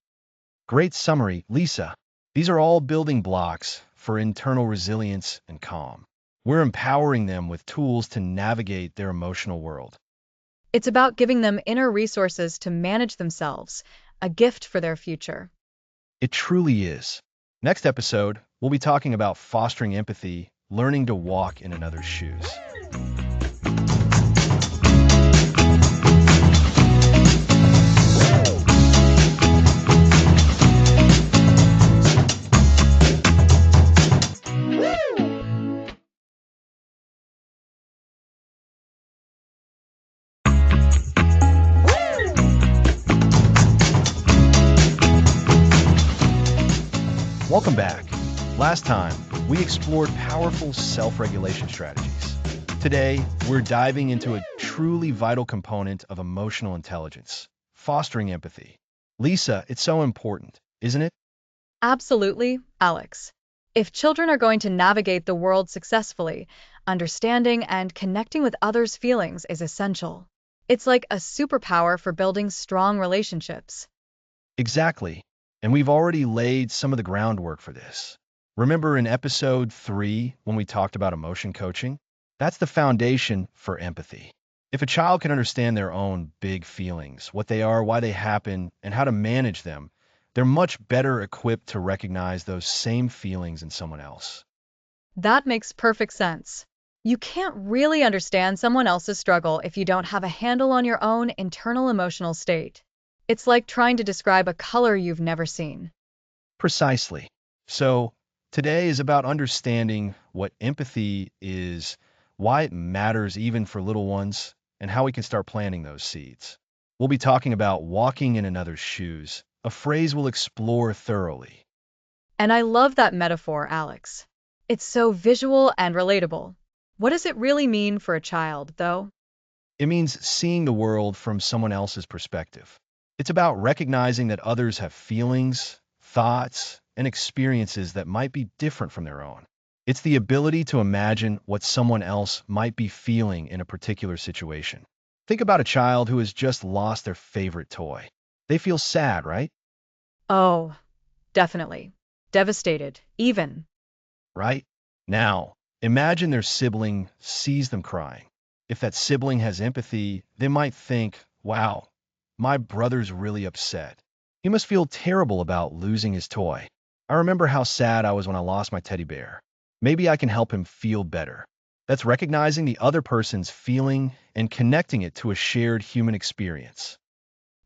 S1: Great summary, Lisa. These are all building blocks for internal resilience and calm. We're empowering them with tools to navigate their emotional world.
S2: It's about giving them inner resources to manage themselves, a gift for their future.
S1: It truly is. Next episode, we'll be talking about fostering empathy, learning to walk in another's shoes. Welcome back. Last time, we explored powerful self-regulation strategies. Today, we're diving into a truly vital component of emotional intelligence, fostering empathy. Lisa, it's so important, isn't it?
S2: Absolutely, Alex. If children are going to navigate the world successfully, understanding and connecting with others' feelings is essential. It's like a superpower for building strong relationships.
S1: Exactly. And we've already laid some of the groundwork for this. Remember in episode 3 when we talked about emotion coaching? That's the foundation for empathy. If a child can understand their own big feelings, what they are, why they happen, and how to manage them, they're much better equipped to recognize those same feelings in someone else.
S2: That makes perfect sense. You can't really understand someone else's struggle if you don't have a handle on your own internal emotional state. It's like trying to describe a color you've never seen.
S1: Precisely. So, today is about understanding what empathy is, why it matters even for little ones, and how we can start planting those seeds. We'll be talking about walking in another's shoes, a phrase we'll explore thoroughly.
S2: And I love that metaphor, Alex. It's so visual and relatable. What does it really mean for a child, though?
S1: It means seeing the world from someone else's perspective. It's about recognizing that others have feelings, thoughts, and experiences that might be different from their own. It's the ability to imagine what someone else might be feeling in a particular situation. Think about a child who has just lost their favorite toy. They feel sad, right?
S2: Oh, definitely. Devastated, even.
S1: Right? Now, imagine their sibling sees them crying. If that sibling has empathy, they might think, wow, my brother's really upset. He must feel terrible about losing his toy. I remember how sad I was when I lost my teddy bear. Maybe I can help him feel better. That's recognizing the other person's feeling and connecting it to a shared human experience.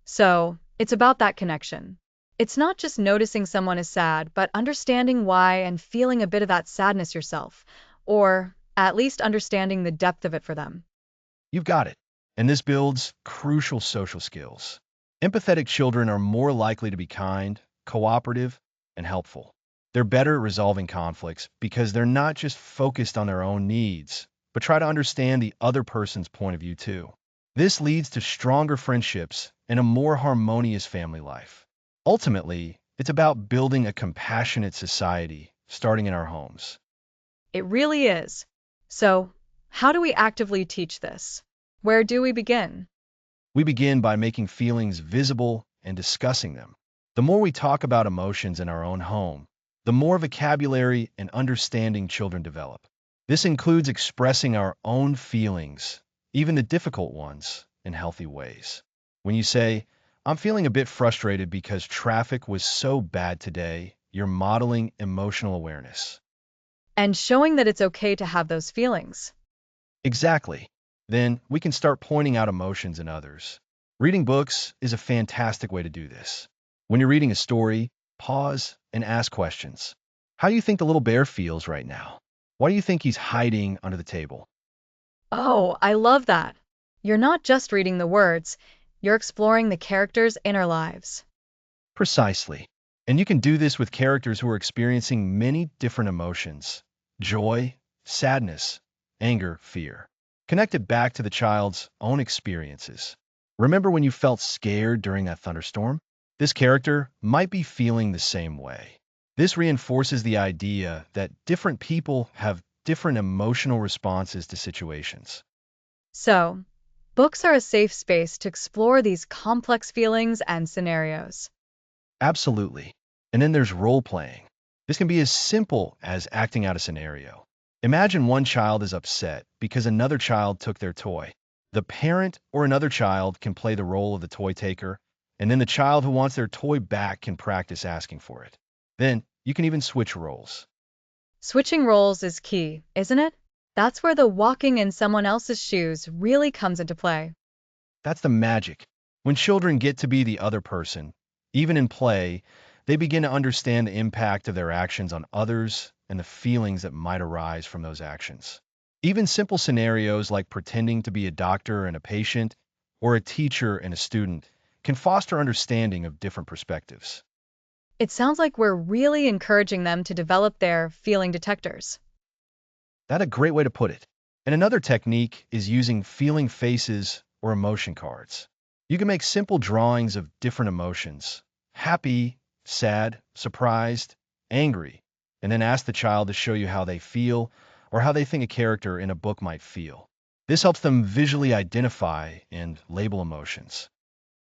S2: So, it's about that connection. It's not just noticing someone is sad, but understanding why and feeling a bit of that sadness yourself, or at least understanding the depth of it for them.
S1: You've got it. And this builds crucial social skills. Empathetic children are more likely to be kind, cooperative, and helpful. They're better at resolving conflicts because they're not just focused on their own needs, but try to understand the other person's point of view too. This leads to stronger friendships and a more harmonious family life. Ultimately, it's about building a compassionate society, starting in our homes.
S2: It really is. So, how do we actively teach this? Where do we begin?
S1: We begin by making feelings visible and discussing them. The more we talk about emotions in our own home, the more vocabulary and understanding children develop. This includes expressing our own feelings, even the difficult ones, in healthy ways. When you say, I'm feeling a bit frustrated because traffic was so bad today, you're modeling emotional awareness.
S2: And showing that it's okay to have those feelings.
S1: Exactly. Then we can start pointing out emotions in others. Reading books is a fantastic way to do this. When you're reading a story, pause and ask questions. How do you think the little bear feels right now? Why do you think he's hiding under the table?
S2: Oh, I love that. You're not just reading the words, you're exploring the characters' inner lives.
S1: Precisely. And you can do this with characters who are experiencing many different emotions: joy, sadness, anger, fear. Connect it back to the child's own experiences. Remember when you felt scared during that thunderstorm? This character might be feeling the same way. This reinforces the idea that different people have different emotional responses to situations.
S2: So, books are a safe space to explore these complex feelings and scenarios.
S1: Absolutely. And then there's role playing. This can be as simple as acting out a scenario. Imagine one child is upset because another child took their toy. The parent or another child can play the role of the toy taker, and then the child who wants their toy back can practice asking for it. Then you can even switch roles.
S2: Switching roles is key, isn't it? That's where the walking in someone else's shoes really comes into play.
S1: That's the magic. When children get to be the other person, even in play, they begin to understand the impact of their actions on others and the feelings that might arise from those actions. Even simple scenarios like pretending to be a doctor and a patient, or a teacher and a student, can foster understanding of different perspectives.
S2: It sounds like we're really encouraging them to develop their feeling detectors.
S1: That's a great way to put it. And another technique is using feeling faces or emotion cards. You can make simple drawings of different emotions: happy, sad, surprised, angry, and then ask the child to show you how they feel or how they think a character in a book might feel. This helps them visually identify and label emotions.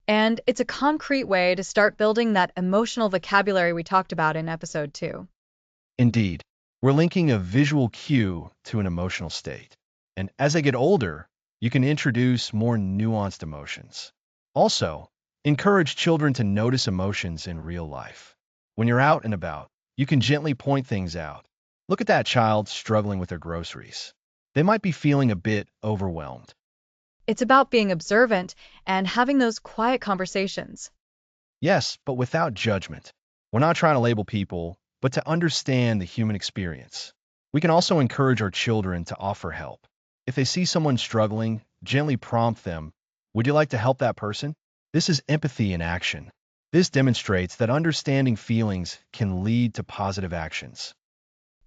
S2: And it's a concrete way to start building that emotional vocabulary we talked about in episode 2.
S1: Indeed, we're linking a visual cue to an emotional state. And as they get older, you can introduce more nuanced emotions. Also, encourage children to notice emotions in real life. When you're out and about, you can gently point things out. Look at that child struggling with their groceries. They might be feeling a bit overwhelmed.
S2: It's about being observant and having those quiet conversations.
S1: Yes, but without judgment. We're not trying to label people, but to understand the human experience. We can also encourage our children to offer help. If they see someone struggling, gently prompt them, would you like to help that person? This is empathy in action. This demonstrates that understanding feelings can lead to positive actions.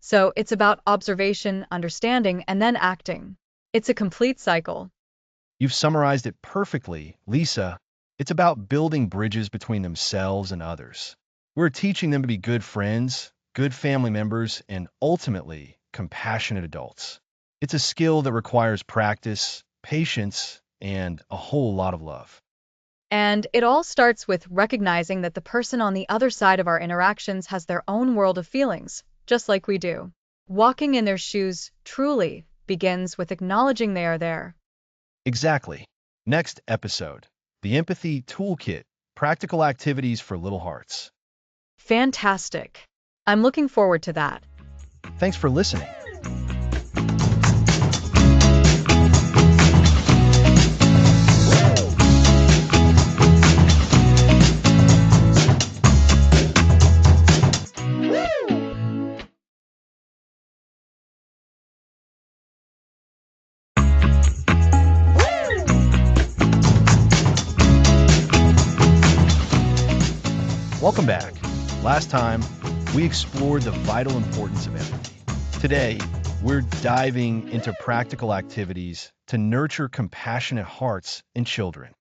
S2: So it's about observation, understanding, and then acting. It's a complete cycle.
S1: You've summarized it perfectly, Lisa. It's about building bridges between themselves and others. We're teaching them to be good friends, good family members, and ultimately, compassionate adults. It's a skill that requires practice, patience, and a whole lot of love.
S2: And it all starts with recognizing that the person on the other side of our interactions has their own world of feelings, just like we do. Walking in their shoes truly begins with acknowledging they are there.
S1: Exactly. Next episode, the Empathy Toolkit, practical activities for little hearts.
S2: Fantastic. I'm looking forward to that.
S1: Thanks for listening. Welcome back. Last time, we explored the vital importance of empathy. Today, we're diving into practical activities to nurture compassionate hearts in children.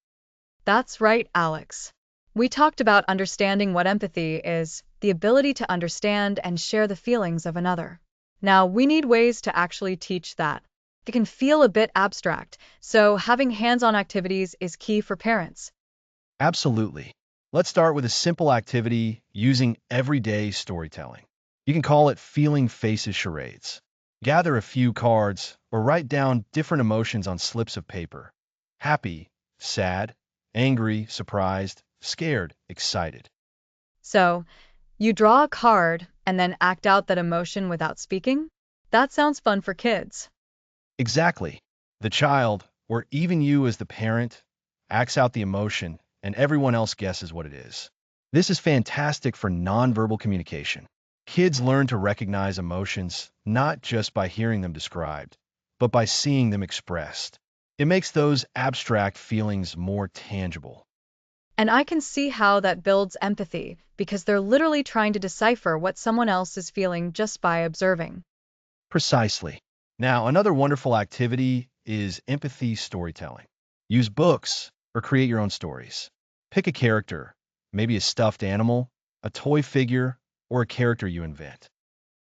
S2: That's right, Alex. We talked about understanding what empathy is, the ability to understand and share the feelings of another. Now, we need ways to actually teach that. It can feel a bit abstract, so having hands-on activities is key for parents.
S1: Absolutely. Let's start with a simple activity using everyday storytelling. You can call it Feeling Faces Charades. Gather a few cards or write down different emotions on slips of paper. Happy, sad, angry, surprised, scared, excited.
S2: So, you draw a card and then act out that emotion without speaking? That sounds fun for kids.
S1: Exactly. The child, or even you as the parent, acts out the emotion and everyone else guesses what it is. This is fantastic for nonverbal communication. Kids learn to recognize emotions not just by hearing them described, but by seeing them expressed. It makes those abstract feelings more tangible.
S2: And I can see how that builds empathy, because they're literally trying to decipher what someone else is feeling just by observing.
S1: Precisely. Now, another wonderful activity is empathy storytelling. Use books or create your own stories. Pick a character, maybe a stuffed animal, a toy figure, or a character you invent.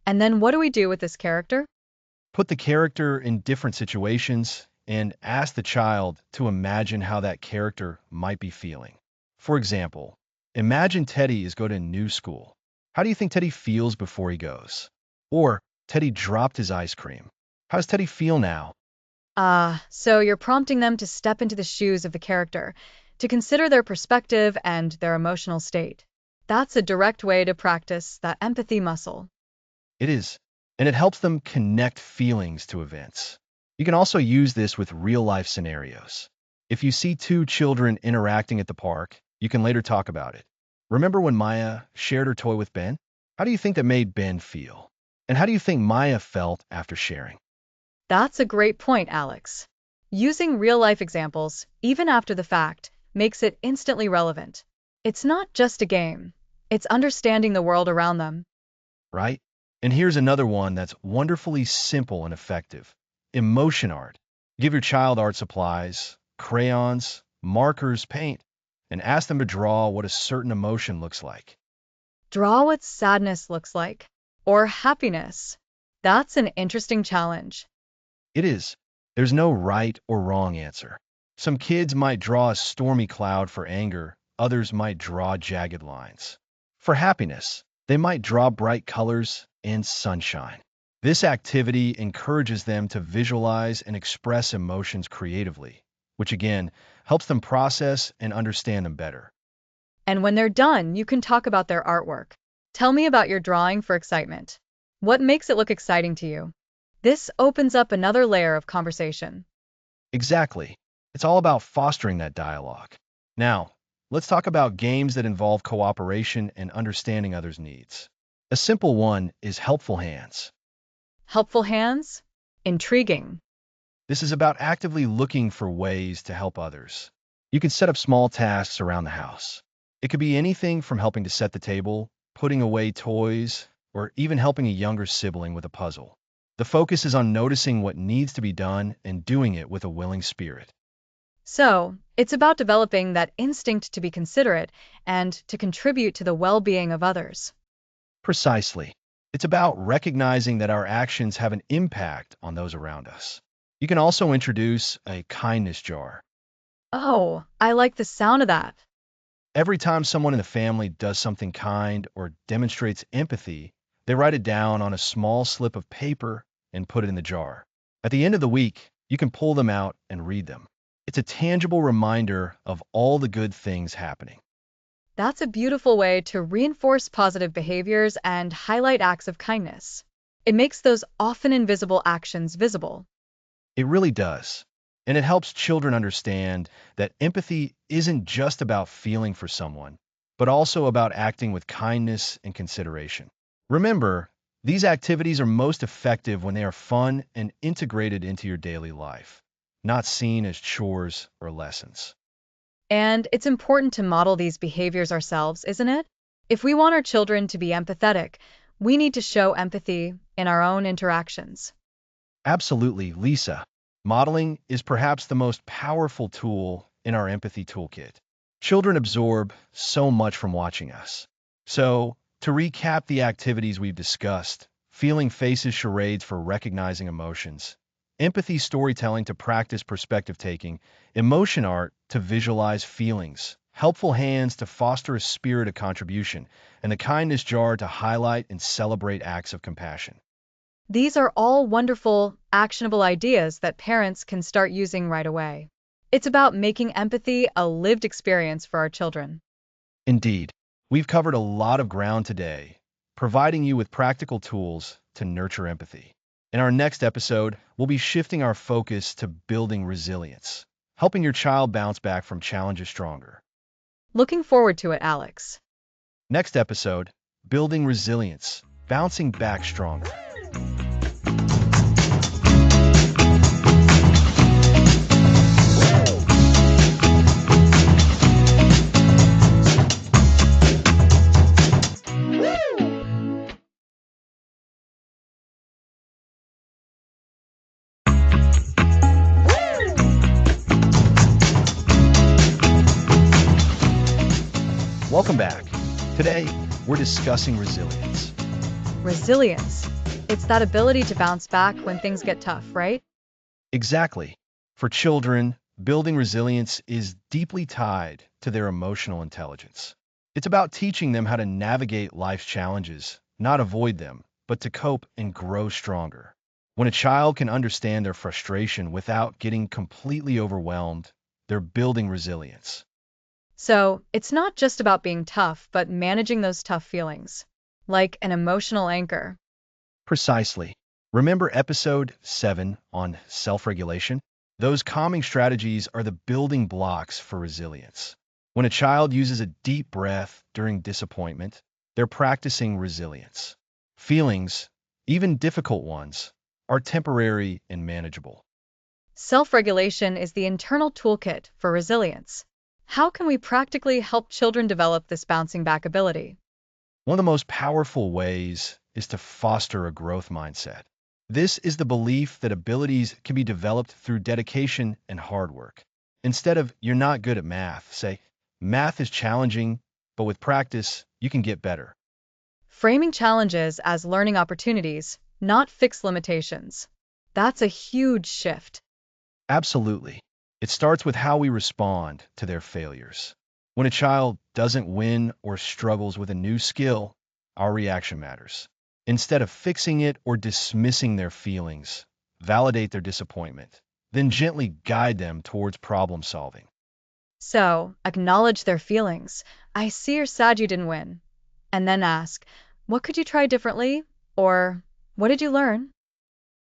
S2: And then what do we do with this character?
S1: Put the character in different situations and ask the child to imagine how that character might be feeling. For example, imagine Teddy is going to new school. How do you think Teddy feels before he goes? Or Teddy dropped his ice cream. How does Teddy feel now?
S2: So you're prompting them to step into the shoes of the character, to consider their perspective and their emotional state. That's a direct way to practice that empathy muscle.
S1: It is, and it helps them connect feelings to events. You can also use this with real-life scenarios. If you see two children interacting at the park, you can later talk about it. Remember when Maya shared her toy with Ben? How do you think that made Ben feel? And how do you think Maya felt after sharing?
S2: That's a great point, Alex. Using real-life examples, even after the fact, makes it instantly relevant. It's not just a game. It's understanding the world around them.
S1: Right? And here's another one that's wonderfully simple and effective. Emotion art. Give your child art supplies, crayons, markers, paint, and ask them to draw what a certain emotion looks like.
S2: Draw what sadness looks like, or happiness. That's an interesting challenge.
S1: It is. There's no right or wrong answer. Some kids might draw a stormy cloud for anger, others might draw jagged lines. For happiness, they might draw bright colors and sunshine. This activity encourages them to visualize and express emotions creatively, which again helps them process and understand them better.
S2: And when they're done, you can talk about their artwork. Tell me about your drawing for excitement. What makes it look exciting to you? This opens up another layer of conversation.
S1: Exactly. It's all about fostering that dialogue. Now, let's talk about games that involve cooperation and understanding others' needs. A simple one is Helpful Hands.
S2: Helpful hands? Intriguing.
S1: This is about actively looking for ways to help others. You can set up small tasks around the house. It could be anything from helping to set the table, putting away toys, or even helping a younger sibling with a puzzle. The focus is on noticing what needs to be done and doing it with a willing spirit.
S2: So, it's about developing that instinct to be considerate and to contribute to the well-being of others.
S1: Precisely. It's about recognizing that our actions have an impact on those around us. You can also introduce a kindness jar.
S2: Oh, I like the sound of that.
S1: Every time someone in the family does something kind or demonstrates empathy, they write it down on a small slip of paper and put it in the jar. At the end of the week, you can pull them out and read them. It's a tangible reminder of all the good things happening.
S2: That's a beautiful way to reinforce positive behaviors and highlight acts of kindness. It makes those often invisible actions visible.
S1: It really does. And it helps children understand that empathy isn't just about feeling for someone, but also about acting with kindness and consideration. Remember, these activities are most effective when they are fun and integrated into your daily life, not seen as chores or lessons.
S2: And it's important to model these behaviors ourselves, isn't it? If we want our children to be empathetic, we need to show empathy in our own interactions.
S1: Absolutely, Lisa. Modeling is perhaps the most powerful tool in our empathy toolkit. Children absorb so much from watching us. So, to recap the activities we've discussed, feeling faces charades for recognizing emotions, empathy storytelling to practice perspective taking, emotion art to visualize feelings, helpful hands to foster a spirit of contribution, and the kindness jar to highlight and celebrate acts of compassion.
S2: These are all wonderful, actionable ideas that parents can start using right away. It's about making empathy a lived experience for our children.
S1: Indeed, we've covered a lot of ground today, providing you with practical tools to nurture empathy. In our next episode, we'll be shifting our focus to building resilience, helping your child bounce back from challenges stronger.
S2: Looking forward to it, Alex.
S1: Next episode, building resilience, bouncing back stronger. Welcome back. Today, we're discussing resilience.
S2: Resilience. It's that ability to bounce back when things get tough, right?
S1: Exactly. For children, building resilience is deeply tied to their emotional intelligence. It's about teaching them how to navigate life's challenges, not avoid them, but to cope and grow stronger. When a child can understand their frustration without getting completely overwhelmed, they're building resilience.
S2: So, it's not just about being tough, but managing those tough feelings, like an emotional anchor.
S1: Precisely. Remember episode 7 on self-regulation? Those calming strategies are the building blocks for resilience. When a child uses a deep breath during disappointment, they're practicing resilience. Feelings, even difficult ones, are temporary and manageable.
S2: Self-regulation is the internal toolkit for resilience. How can we practically help children develop this bouncing back ability?
S1: One of the most powerful ways is to foster a growth mindset. This is the belief that abilities can be developed through dedication and hard work. Instead of, you're not good at math, say, math is challenging, but with practice, you can get better.
S2: Framing challenges as learning opportunities, not fixed limitations. That's a huge shift.
S1: Absolutely. It starts with how we respond to their failures. When a child doesn't win or struggles with a new skill, our reaction matters. Instead of fixing it or dismissing their feelings, validate their disappointment, then gently guide them towards problem solving.
S2: So, acknowledge their feelings. I see you're sad you didn't win. And then ask, what could you try differently? Or, what did you learn?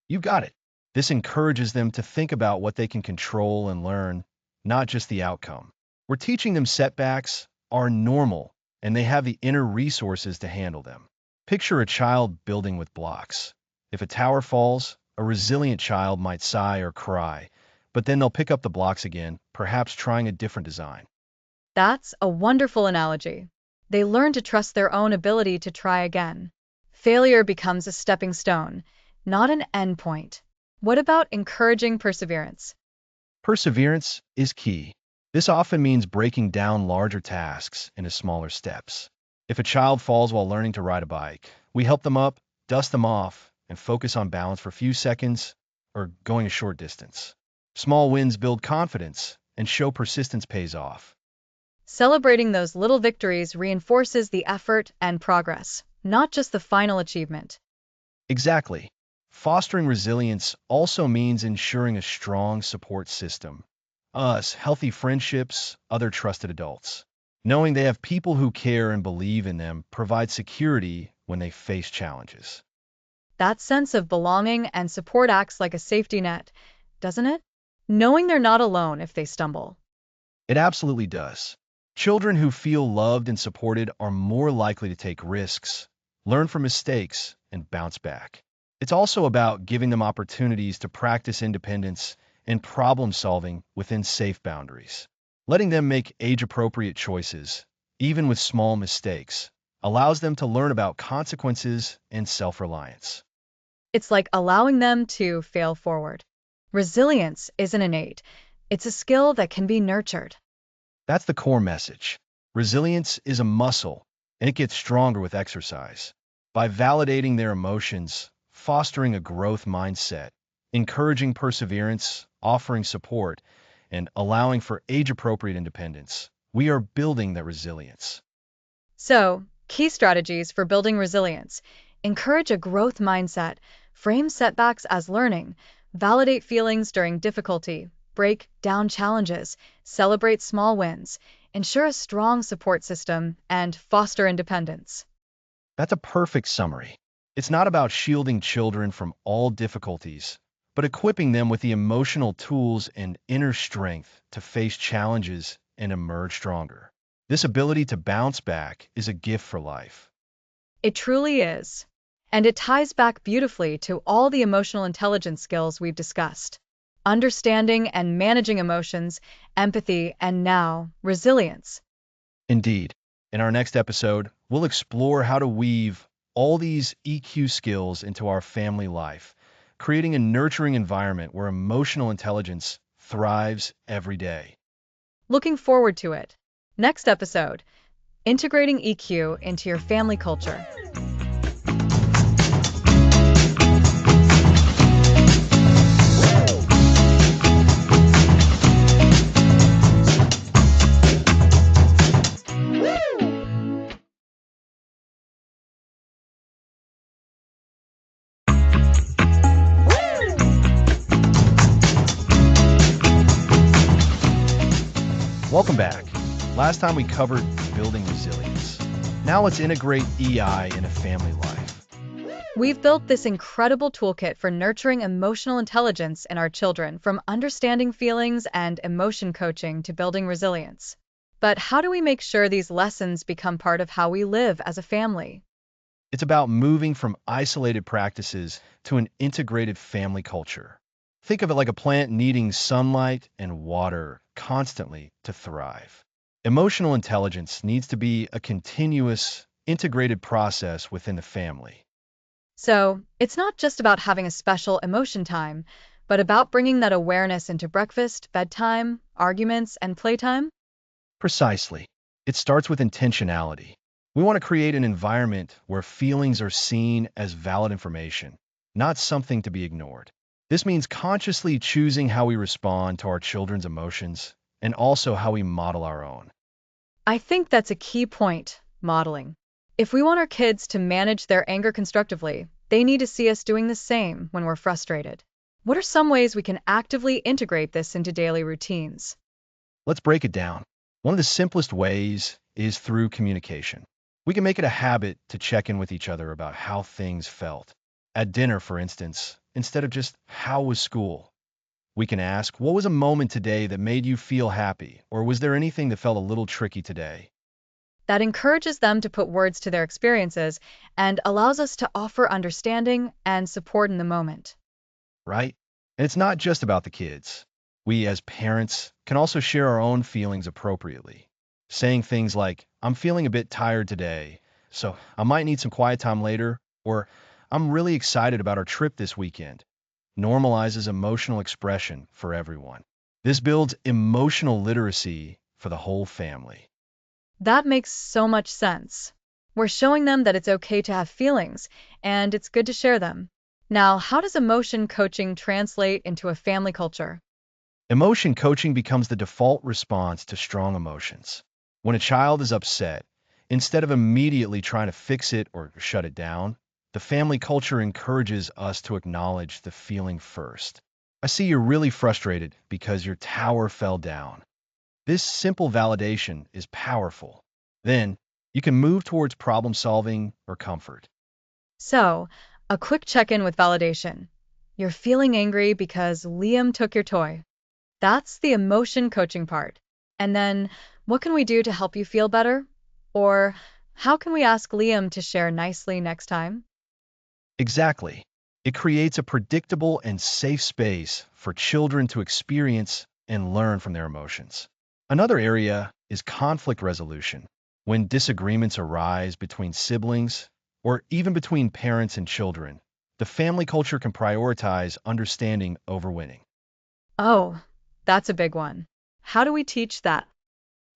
S1: You've got it. This encourages them to think about what they can control and learn, not just the outcome. We're teaching them setbacks are normal and they have the inner resources to handle them. Picture a child building with blocks. If a tower falls, a resilient child might sigh or cry, but then they'll pick up the blocks again, perhaps trying a different design.
S2: That's a wonderful analogy. They learn to trust their own ability to try again. Failure becomes a stepping stone, not an endpoint. What about encouraging perseverance?
S1: Perseverance is key. This often means breaking down larger tasks into smaller steps. If a child falls while learning to ride a bike, we help them up, dust them off, and focus on balance for a few seconds or going a short distance. Small wins build confidence and show persistence pays off.
S2: Celebrating those little victories reinforces the effort and progress, not just the final achievement.
S1: Exactly. Fostering resilience also means ensuring a strong support system. Us, healthy friendships, other trusted adults. Knowing they have people who care and believe in them provides security when they face challenges.
S2: That sense of belonging and support acts like a safety net, doesn't it? Knowing they're not alone if they stumble.
S1: It absolutely does. Children who feel loved and supported are more likely to take risks, learn from mistakes, and bounce back. It's also about giving them opportunities to practice independence and problem solving within safe boundaries. Letting them make age-appropriate choices, even with small mistakes, allows them to learn about consequences and self-reliance.
S2: It's like allowing them to fail forward. Resilience isn't innate, it's a skill that can be nurtured.
S1: That's the core message. Resilience is a muscle, and it gets stronger with exercise. By validating their emotions, fostering a growth mindset, encouraging perseverance, offering support, and allowing for age-appropriate independence, we are building that resilience.
S2: So, key strategies for building resilience: encourage a growth mindset, frame setbacks as learning, validate feelings during difficulty, break down challenges, celebrate small wins, ensure a strong support system, and foster independence.
S1: That's a perfect summary. It's not about shielding children from all difficulties, but equipping them with the emotional tools and inner strength to face challenges and emerge stronger. This ability to bounce back is a gift for life.
S2: It truly is. And it ties back beautifully to all the emotional intelligence skills we've discussed: understanding and managing emotions, empathy, and now, resilience.
S1: Indeed, in our next episode, we'll explore how to weave all these EQ skills into our family life, creating a nurturing environment where emotional intelligence thrives every day.
S2: Looking forward to it. Next episode: integrating EQ into your family culture.
S1: Welcome back. Last time we covered building resilience. Now let's integrate EI in a family life.
S2: We've built this incredible toolkit for nurturing emotional intelligence in our children, from understanding feelings and emotion coaching to building resilience. But how do we make sure these lessons become part of how we live as a family?
S1: It's about moving from isolated practices to an integrated family culture. Think of it like a plant needing sunlight and water constantly to thrive. Emotional intelligence needs to be a continuous, integrated process within the family.
S2: So, it's not just about having a special emotion time, but about bringing that awareness into breakfast, bedtime, arguments, and playtime?
S1: Precisely. It starts with intentionality. We want to create an environment where feelings are seen as valid information, not something to be ignored. This means consciously choosing how we respond to our children's emotions and also how we model our own.
S2: I think that's a key point: modeling. If we want our kids to manage their anger constructively, they need to see us doing the same when we're frustrated. What are some ways we can actively integrate this into daily routines?
S1: Let's break it down. One of the simplest ways is through communication. We can make it a habit to check in with each other about how things felt. At dinner, for instance, instead of just "how was school?" We can ask, "What was a moment today that made you feel happy?" Or "Was there anything that felt a little tricky today?"
S2: That encourages them to put words to their experiences and allows us to offer understanding and support in the moment.
S1: Right? And it's not just about the kids. We, as parents, can also share our own feelings appropriately. saying things like, I'm feeling a bit tired today, so I might need some quiet time later, or I'm really excited about our trip this weekend, normalizes emotional expression for everyone. This builds emotional literacy for the whole family.
S2: That makes so much sense. We're showing them that it's okay to have feelings, and it's good to share them. Now, how does emotion coaching translate into a family culture?
S1: Emotion coaching becomes the default response to strong emotions. When a child is upset, instead of immediately trying to fix it or shut it down, the family culture encourages us to acknowledge the feeling first. I see you're really frustrated because your tower fell down. This simple validation is powerful. Then, you can move towards problem solving or comfort.
S2: So, a quick check-in with validation. You're feeling angry because Liam took your toy. That's the emotion coaching part. And then, what can we do to help you feel better? Or, how can we ask Liam to share nicely next time?
S1: Exactly. It creates a predictable and safe space for children to experience and learn from their emotions. Another area is conflict resolution. When disagreements arise between siblings or even between parents and children, the family culture can prioritize understanding over winning.
S2: Oh, that's a big one. How do we teach that?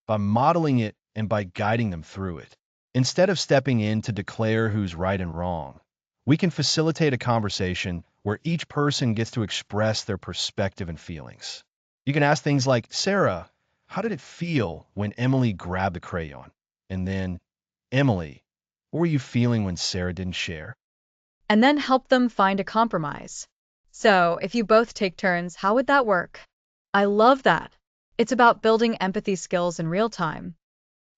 S1: By modeling it and by guiding them through it. Instead of stepping in to declare who's right and wrong, we can facilitate a conversation where each person gets to express their perspective and feelings. You can ask things like, Sarah, how did it feel when Emily grabbed the crayon? And then, Emily, what were you feeling when Sarah didn't share?
S2: And then help them find a compromise. So, if you both take turns, how would that work? I love that. It's about building empathy skills in real time.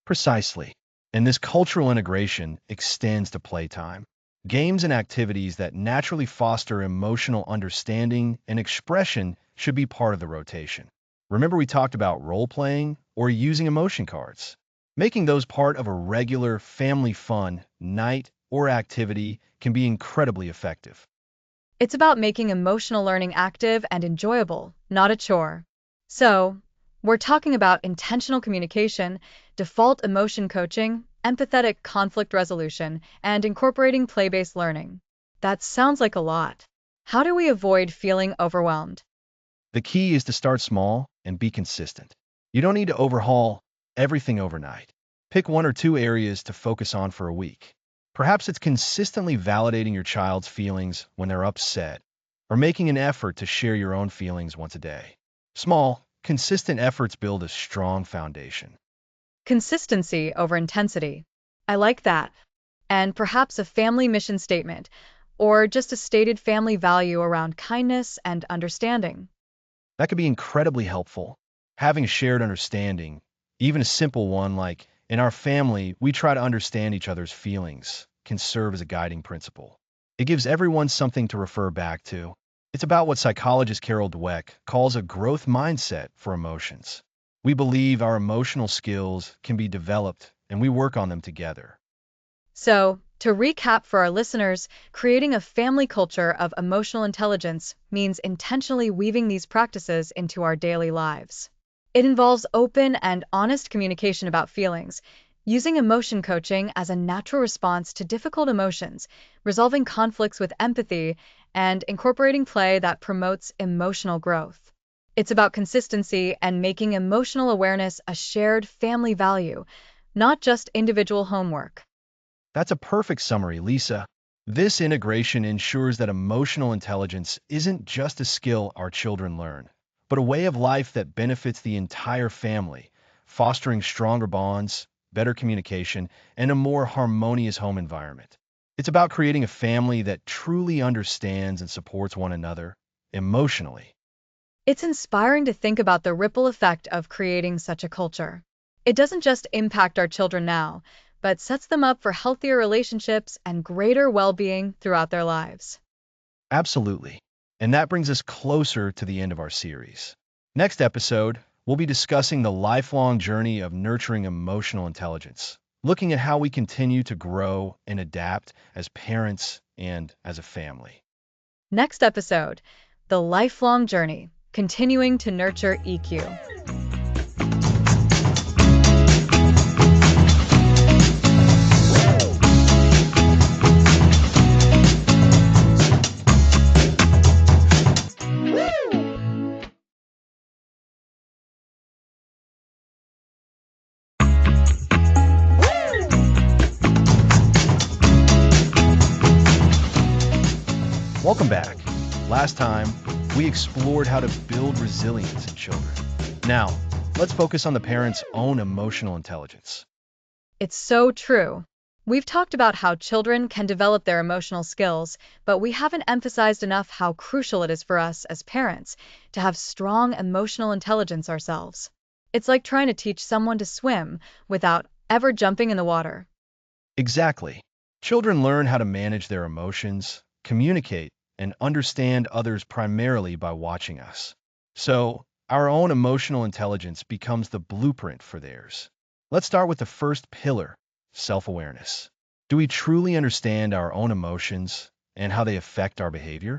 S1: Precisely. And this cultural integration extends to playtime. Games and activities that naturally foster emotional understanding and expression should be part of the rotation. Remember we talked about role-playing or using emotion cards? Making those part of a regular family fun night or activity can be incredibly effective.
S2: It's about making emotional learning active and enjoyable, not a chore. So, we're talking about intentional communication, default emotion coaching, empathetic conflict resolution, and incorporating play-based learning. That sounds like a lot. How do we avoid feeling overwhelmed?
S1: The key is to start small and be consistent. You don't need to overhaul everything overnight. Pick one or two areas to focus on for a week. Perhaps it's consistently validating your child's feelings when they're upset, or making an effort to share your own feelings once a day. Small, consistent efforts build a strong foundation.
S2: Consistency over intensity. I like that. And perhaps a family mission statement, or just a stated family value around kindness and understanding.
S1: That could be incredibly helpful. Having a shared understanding, even a simple one like, in our family, we try to understand each other's feelings, can serve as a guiding principle. It gives everyone something to refer back to. It's about what psychologist Carol Dweck calls a growth mindset for emotions. We believe our emotional skills can be developed, and we work on them together.
S2: So, to recap for our listeners, creating a family culture of emotional intelligence means intentionally weaving these practices into our daily lives. It involves open and honest communication about feelings, using emotion coaching as a natural response to difficult emotions, resolving conflicts with empathy, and incorporating play that promotes emotional growth. It's about consistency and making emotional awareness a shared family value, not just individual homework.
S1: That's a perfect summary, Lisa. This integration ensures that emotional intelligence isn't just a skill our children learn, but a way of life that benefits the entire family, fostering stronger bonds, better communication, and a more harmonious home environment. It's about creating a family that truly understands and supports one another emotionally.
S2: It's inspiring to think about the ripple effect of creating such a culture. It doesn't just impact our children now, but sets them up for healthier relationships and greater well-being throughout their lives.
S1: Absolutely. And that brings us closer to the end of our series. Next episode, we'll be discussing the lifelong journey of nurturing emotional intelligence, looking at how we continue to grow and adapt as parents and as a family.
S2: Next episode, the lifelong journey, continuing to nurture EQ.
S1: Welcome back. Last time, we explored how to build resilience in children. Now, let's focus on the parent's own emotional intelligence.
S2: It's so true. We've talked about how children can develop their emotional skills, but we haven't emphasized enough how crucial it is for us as parents to have strong emotional intelligence ourselves. It's like trying to teach someone to swim without ever jumping in the water.
S1: Exactly. Children learn how to manage their emotions, communicate, and understand others primarily by watching us. So, our own emotional intelligence becomes the blueprint for theirs. Let's start with the first pillar, self-awareness. Do we truly understand our own emotions and how they affect our behavior?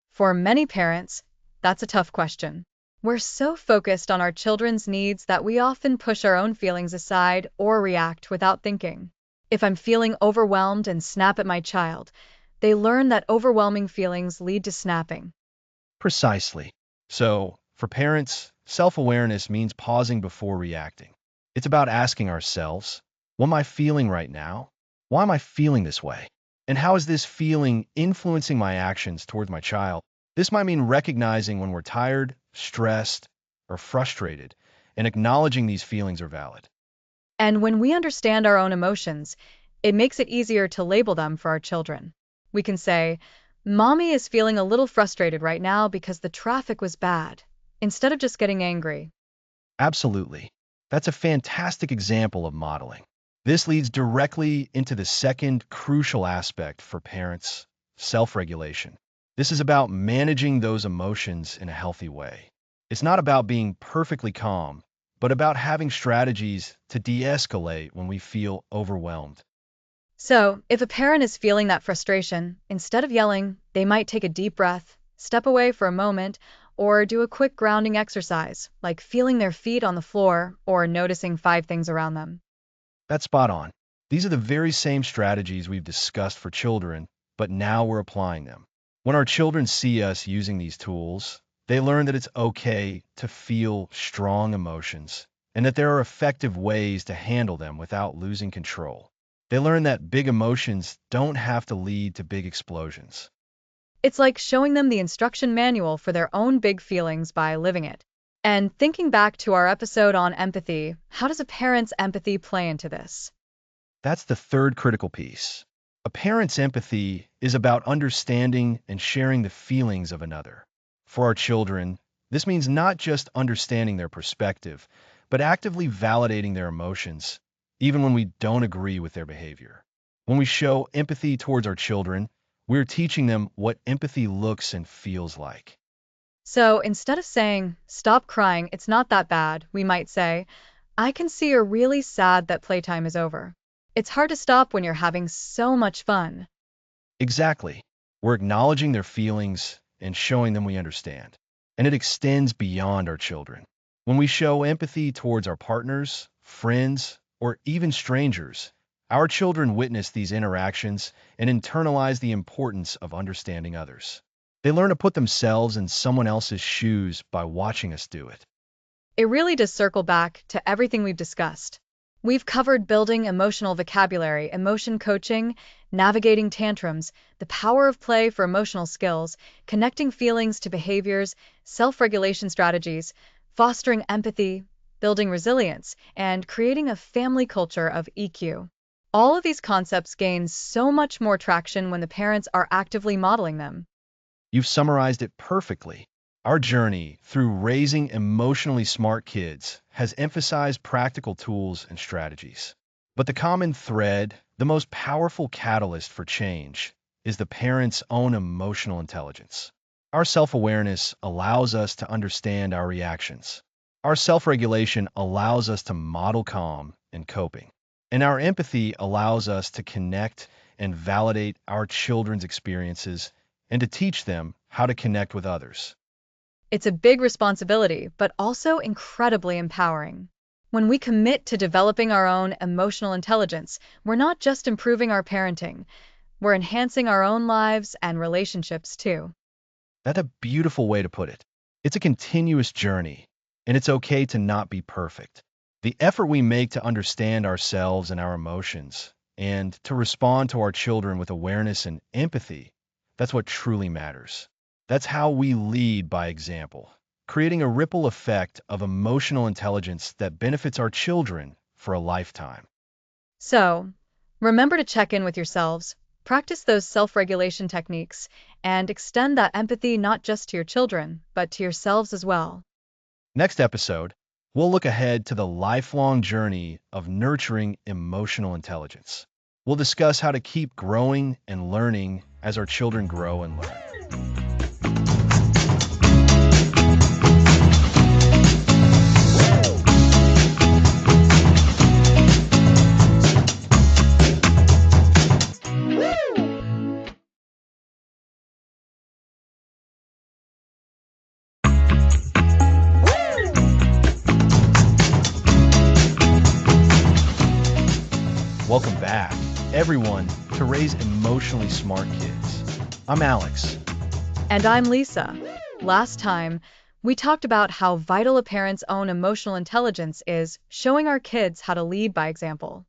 S2: For many parents, that's a tough question. We're so focused on our children's needs that we often push our own feelings aside or react without thinking. If I'm feeling overwhelmed and snap at my child, they learn that overwhelming feelings lead to snapping.
S1: Precisely. So, for parents, self-awareness means pausing before reacting. It's about asking ourselves, what am I feeling right now? Why am I feeling this way? And how is this feeling influencing my actions towards my child? This might mean recognizing when we're tired, stressed, or frustrated, and acknowledging these feelings are valid.
S2: And when we understand our own emotions, it makes it easier to label them for our children. We can say, Mommy is feeling a little frustrated right now because the traffic was bad, instead of just getting angry.
S1: Absolutely. That's a fantastic example of modeling. This leads directly into the second crucial aspect for parents, self-regulation. This is about managing those emotions in a healthy way. It's not about being perfectly calm, but about having strategies to de-escalate when we feel overwhelmed.
S2: So, if a parent is feeling that frustration, instead of yelling, they might take a deep breath, step away for a moment, or do a quick grounding exercise, like feeling their feet on the floor or noticing five things around them.
S1: That's spot on. These are the very same strategies we've discussed for children, but now we're applying them. When our children see us using these tools, they learn that it's okay to feel strong emotions and that there are effective ways to handle them without losing control. They learn that big emotions don't have to lead to big explosions.
S2: It's like showing them the instruction manual for their own big feelings by living it. And thinking back to our episode on empathy, how does a parent's empathy play into this?
S1: That's the third critical piece. A parent's empathy is about understanding and sharing the feelings of another. For our children, this means not just understanding their perspective, but actively validating their emotions, even when we don't agree with their behavior. When we show empathy towards our children, we're teaching them what empathy looks and feels like.
S2: So instead of saying, stop crying, it's not that bad, we might say, I can see you're really sad that playtime is over. It's hard to stop when you're having so much fun.
S1: Exactly. We're acknowledging their feelings and showing them we understand. And it extends beyond our children. When we show empathy towards our partners, friends, or even strangers, our children witness these interactions and internalize the importance of understanding others. They learn to put themselves in someone else's shoes by watching us do it.
S2: It really does circle back to everything we've discussed. We've covered building emotional vocabulary, emotion coaching, navigating tantrums, the power of play for emotional skills, connecting feelings to behaviors, self-regulation strategies, fostering empathy, building resilience, and creating a family culture of EQ. All of these concepts gain so much more traction when the parents are actively modeling them.
S1: You've summarized it perfectly. Our journey through raising emotionally smart kids has emphasized practical tools and strategies. But the common thread, the most powerful catalyst for change, is the parent's own emotional intelligence. Our self-awareness allows us to understand our reactions. Our self-regulation allows us to model calm and coping. And our empathy allows us to connect and validate our children's experiences and to teach them how to connect with others.
S2: It's a big responsibility, but also incredibly empowering. When we commit to developing our own emotional intelligence, we're not just improving our parenting, we're enhancing our own lives and relationships too.
S1: That's a beautiful way to put it. It's a continuous journey, and it's okay to not be perfect. The effort we make to understand ourselves and our emotions, and to respond to our children with awareness and empathy, That's what truly matters. That's how we lead by example, creating a ripple effect of emotional intelligence that benefits our children for a lifetime.
S2: So, remember to check in with yourselves, practice those self-regulation techniques, and extend that empathy not just to your children, but to yourselves as well.
S1: Next episode, we'll look ahead to the lifelong journey of nurturing emotional intelligence. We'll discuss how to keep growing and learning as our children grow and learn. Welcome back, everyone, to Raise Emotionally Smart Kids. I'm Alex.
S2: And I'm Lisa. Last time, we talked about how vital a parent's own emotional intelligence is, showing our kids how to lead by example.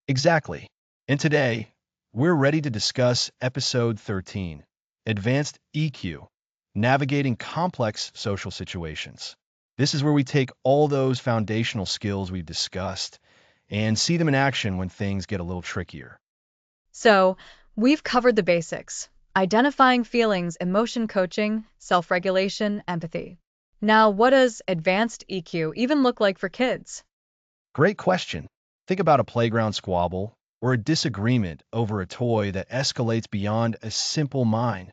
S1: Exactly. And today, we're ready to discuss episode 13, Advanced EQ, Navigating Complex Social Situations. This is where we take all those foundational skills we've discussed and see them in action when things get a little trickier.
S2: So, we've covered the basics: identifying feelings, emotion coaching, self-regulation, empathy. Now, what does advanced EQ even look like for kids?
S1: Great question. Think about a playground squabble or a disagreement over a toy that escalates beyond a simple mind.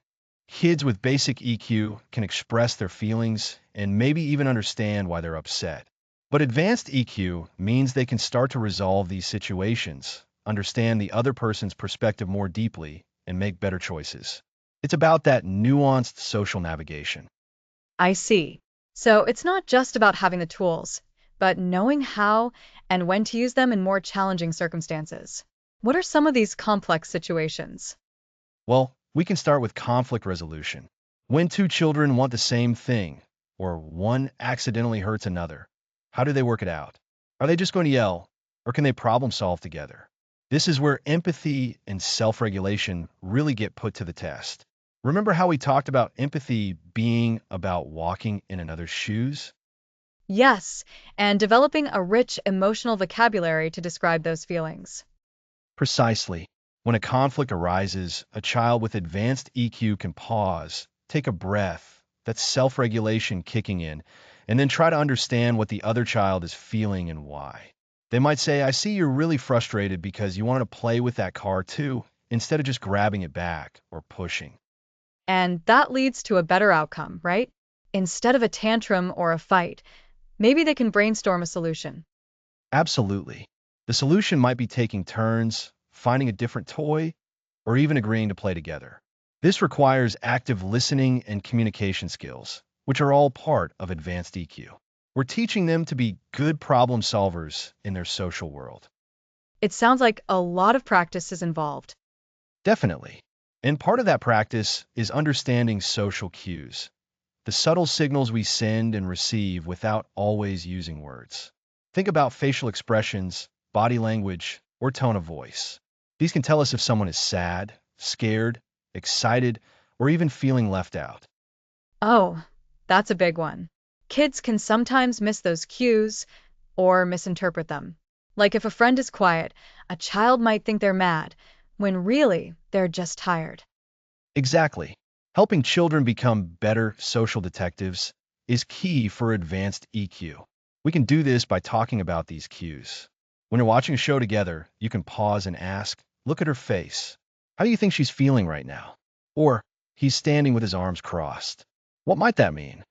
S1: Kids with basic EQ can express their feelings and maybe even understand why they're upset. But advanced EQ means they can start to resolve these situations, understand the other person's perspective more deeply, and make better choices. It's about that nuanced social navigation.
S2: I see. So, it's not just about having the tools, but knowing how and when to use them in more challenging circumstances. What are some of these complex situations?
S1: Well, we can start with conflict resolution. When two children want the same thing, or one accidentally hurts another, how do they work it out? Are they just going to yell, or can they problem solve together? This is where empathy and self-regulation really get put to the test. Remember how we talked about empathy being about walking in another's shoes?
S2: Yes, and developing a rich emotional vocabulary to describe those feelings.
S1: Precisely. When a conflict arises, a child with advanced EQ can pause, take a breath, that's self-regulation kicking in, and then try to understand what the other child is feeling and why. They might say, I see you're really frustrated because you wanted to play with that car too, instead of just grabbing it back or pushing.
S2: And that leads to a better outcome, right? Instead of a tantrum or a fight, maybe they can brainstorm a solution.
S1: Absolutely. The solution might be taking turns, finding a different toy, or even agreeing to play together. This requires active listening and communication skills, which are all part of advanced EQ. We're teaching them to be good problem solvers in their social world.
S2: It sounds like a lot of practice is involved.
S1: Definitely. And part of that practice is understanding social cues, the subtle signals we send and receive without always using words. Think about facial expressions, body language, or tone of voice. These can tell us if someone is sad, scared, excited, or even feeling left out.
S2: Oh, that's a big one. Kids can sometimes miss those cues or misinterpret them. Like if a friend is quiet, a child might think they're mad, when really they're just tired.
S1: Exactly. Helping children become better social detectives is key for advanced EQ. We can do this by talking about these cues. When you're watching a show together, you can pause and ask, look at her face. How do you think she's feeling right now? Or, he's standing with his arms crossed. What might that mean?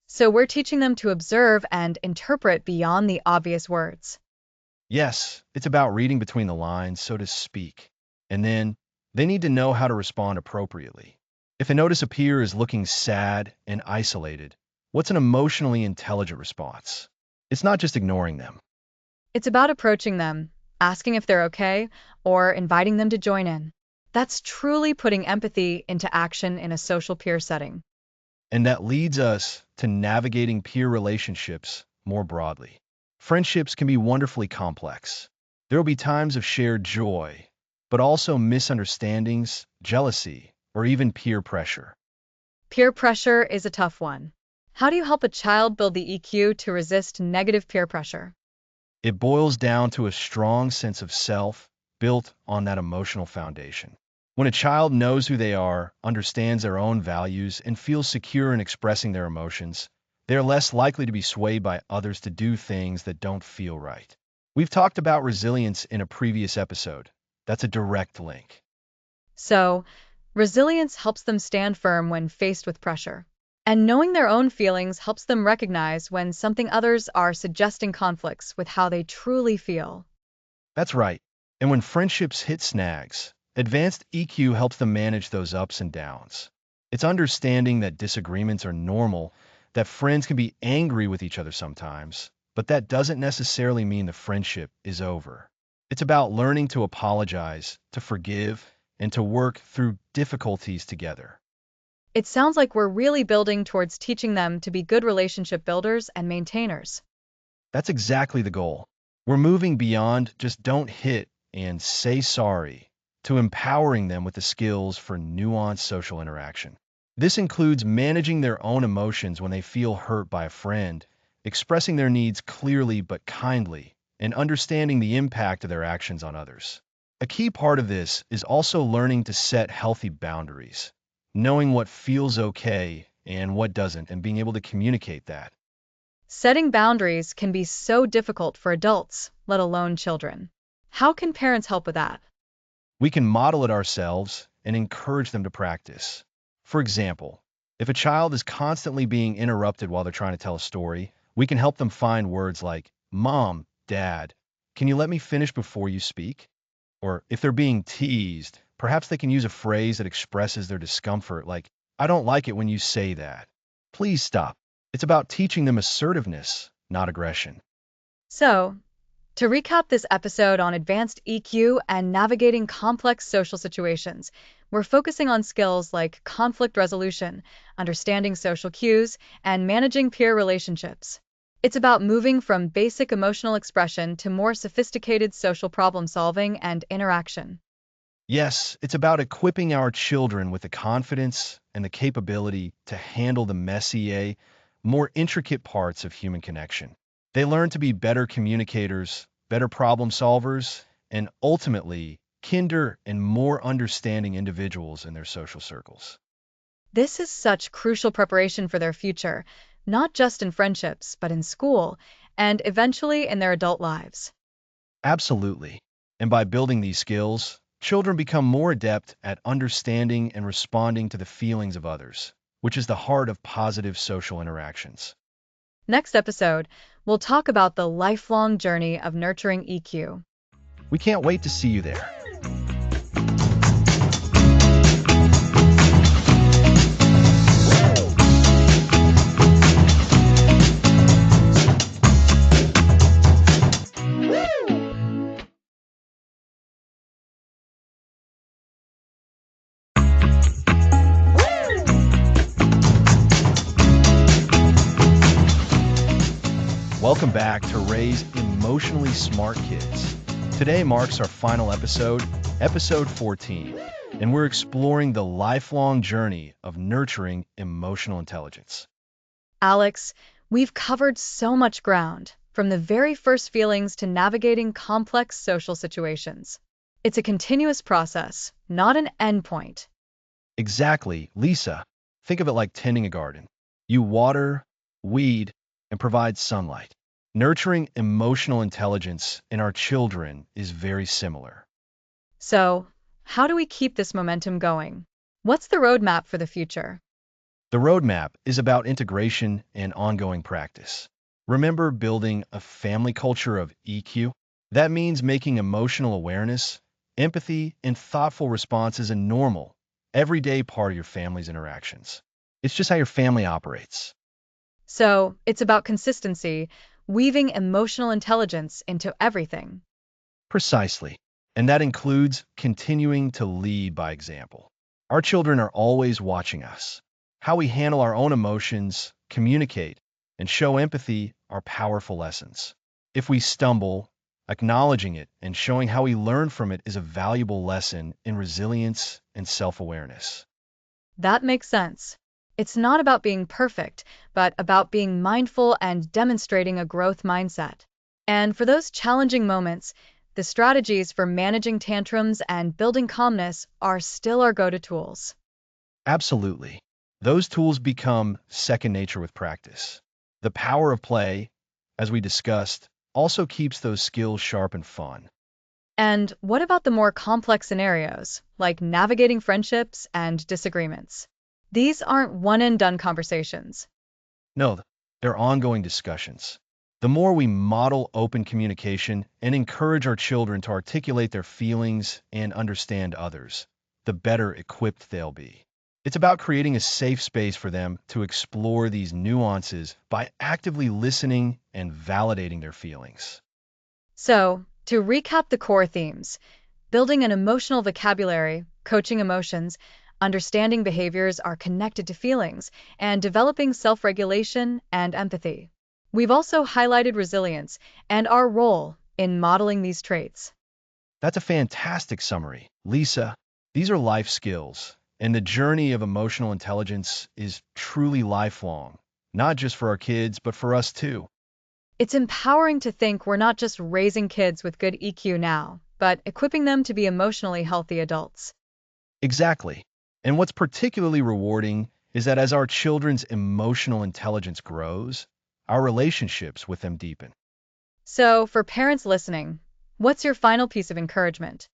S2: So we're teaching them to observe and interpret beyond the obvious words.
S1: Yes, it's about reading between the lines, so to speak. And then, they need to know how to respond appropriately. If a notice appear is looking sad and isolated, what's an emotionally intelligent response? It's not just ignoring them.
S2: It's about approaching them, asking if they're okay, or inviting them to join in. That's truly putting empathy into action in a social peer setting.
S1: And that leads us to navigating peer relationships more broadly. Friendships can be wonderfully complex. There will be times of shared joy, but also misunderstandings, jealousy, or even peer pressure.
S2: Peer pressure is a tough one. How do you help a child build the EQ to resist negative peer pressure?
S1: It boils down to a strong sense of self built on that emotional foundation. When a child knows who they are, understands their own values, and feels secure in expressing their emotions, they are less likely to be swayed by others to do things that don't feel right. We've talked about resilience in a previous episode. That's a direct link.
S2: So, resilience helps them stand firm when faced with pressure. And knowing their own feelings helps them recognize when something others are suggesting conflicts with how they truly feel.
S1: That's right. And when friendships hit snags, advanced EQ helps them manage those ups and downs. It's understanding that disagreements are normal, that friends can be angry with each other sometimes, but that doesn't necessarily mean the friendship is over. It's about learning to apologize, to forgive, and to work through difficulties together.
S2: It sounds like we're really building towards teaching them to be good relationship builders and maintainers.
S1: That's exactly the goal. We're moving beyond just don't hit and say sorry to empowering them with the skills for nuanced social interaction. This includes managing their own emotions when they feel hurt by a friend, expressing their needs clearly but kindly, and understanding the impact of their actions on others. A key part of this is also learning to set healthy boundaries, knowing what feels okay and what doesn't, and being able to communicate that.
S2: Setting boundaries can be so difficult for adults, let alone children. How can parents help with that?
S1: We can model it ourselves and encourage them to practice. For example, if a child is constantly being interrupted while they're trying to tell a story, we can help them find words like, Mom, Dad, can you let me finish before you speak? Or if they're being teased, perhaps they can use a phrase that expresses their discomfort, like, I don't like it when you say that. Please stop. It's about teaching them assertiveness, not aggression.
S2: So, to recap this episode on advanced EQ and navigating complex social situations, we're focusing on skills like conflict resolution, understanding social cues, and managing peer relationships. It's about moving from basic emotional expression to more sophisticated social problem solving and interaction.
S1: Yes, it's about equipping our children with the confidence and the capability to handle the messy, more intricate parts of human connection. They learn to be better communicators, better problem solvers, and ultimately, kinder and more understanding individuals in their social circles.
S2: This is such crucial preparation for their future, not just in friendships, but in school and eventually in their adult lives.
S1: Absolutely. And by building these skills, children become more adept at understanding and responding to the feelings of others, which is the heart of positive social interactions.
S2: Next episode, we'll talk about the lifelong journey of nurturing EQ.
S1: We can't wait to see you there. Welcome back to Raise Emotionally Smart Kids. Today marks our final episode, episode 14, and we're exploring the lifelong journey of nurturing emotional intelligence.
S2: Alex, we've covered so much ground, from the very first feelings to navigating complex social situations. It's a continuous process, not an endpoint.
S1: Exactly, Lisa. Think of it like tending a garden. You water, weed, and provide sunlight. Nurturing emotional intelligence in our children is very similar.
S2: So, how do we keep this momentum going? What's the roadmap for the future?
S1: The roadmap is about integration and ongoing practice. Remember building a family culture of EQ? That means making emotional awareness, empathy, and thoughtful responses a normal, everyday part of your family's interactions. It's just how your family operates.
S2: So, it's about consistency, weaving emotional intelligence into everything.
S1: Precisely. And that includes continuing to lead by example. Our children are always watching us. How we handle our own emotions, communicate, and show empathy are powerful lessons. If we stumble, acknowledging it and showing how we learn from it is a valuable lesson in resilience and self-awareness.
S2: That makes sense. It's not about being perfect, but about being mindful and demonstrating a growth mindset. And for those challenging moments, the strategies for managing tantrums and building calmness are still our go-to tools.
S1: Absolutely. Those tools become second nature with practice. The power of play, as we discussed, also keeps those skills sharp and fun.
S2: And what about the more complex scenarios, like navigating friendships and disagreements? These aren't one and done conversations.
S1: No, they're ongoing discussions. The more we model open communication and encourage our children to articulate their feelings and understand others, the better equipped they'll be. It's about creating a safe space for them to explore these nuances by actively listening and validating their feelings.
S2: So, to recap the core themes, building an emotional vocabulary, coaching emotions, understanding behaviors are connected to feelings, and developing self regulation and empathy. We've also highlighted resilience and our role in modeling these traits.
S1: That's a fantastic summary. Lisa, these are life skills, and the journey of emotional intelligence is truly lifelong, not just for our kids, but for us too.
S2: It's empowering to think we're not just raising kids with good EQ now, but equipping them to be emotionally healthy adults.
S1: Exactly. And what's particularly rewarding is that as our children's emotional intelligence grows, our relationships with them deepen.
S2: So, for parents listening, what's your final piece of encouragement?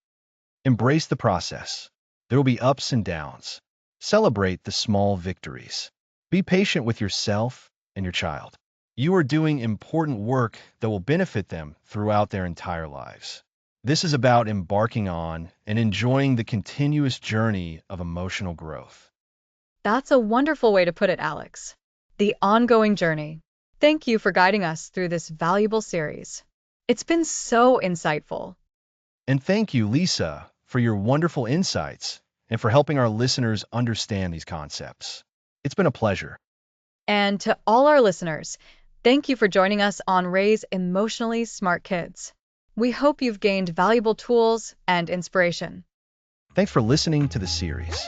S1: Embrace the process. There will be ups and downs. Celebrate the small victories. Be patient with yourself and your child. You are doing important work that will benefit them throughout their entire lives. This is about embarking on and enjoying the continuous journey of emotional growth.
S2: That's a wonderful way to put it, Alex. The ongoing journey. Thank you for guiding us through this valuable series. It's been so insightful.
S1: And thank you, Lisa, for your wonderful insights and for helping our listeners understand these concepts. It's been a pleasure.
S2: And to all our listeners, thank you for joining us on Raise Emotionally Smart Kids. We hope you've gained valuable tools and inspiration.
S1: Thanks for listening to the series.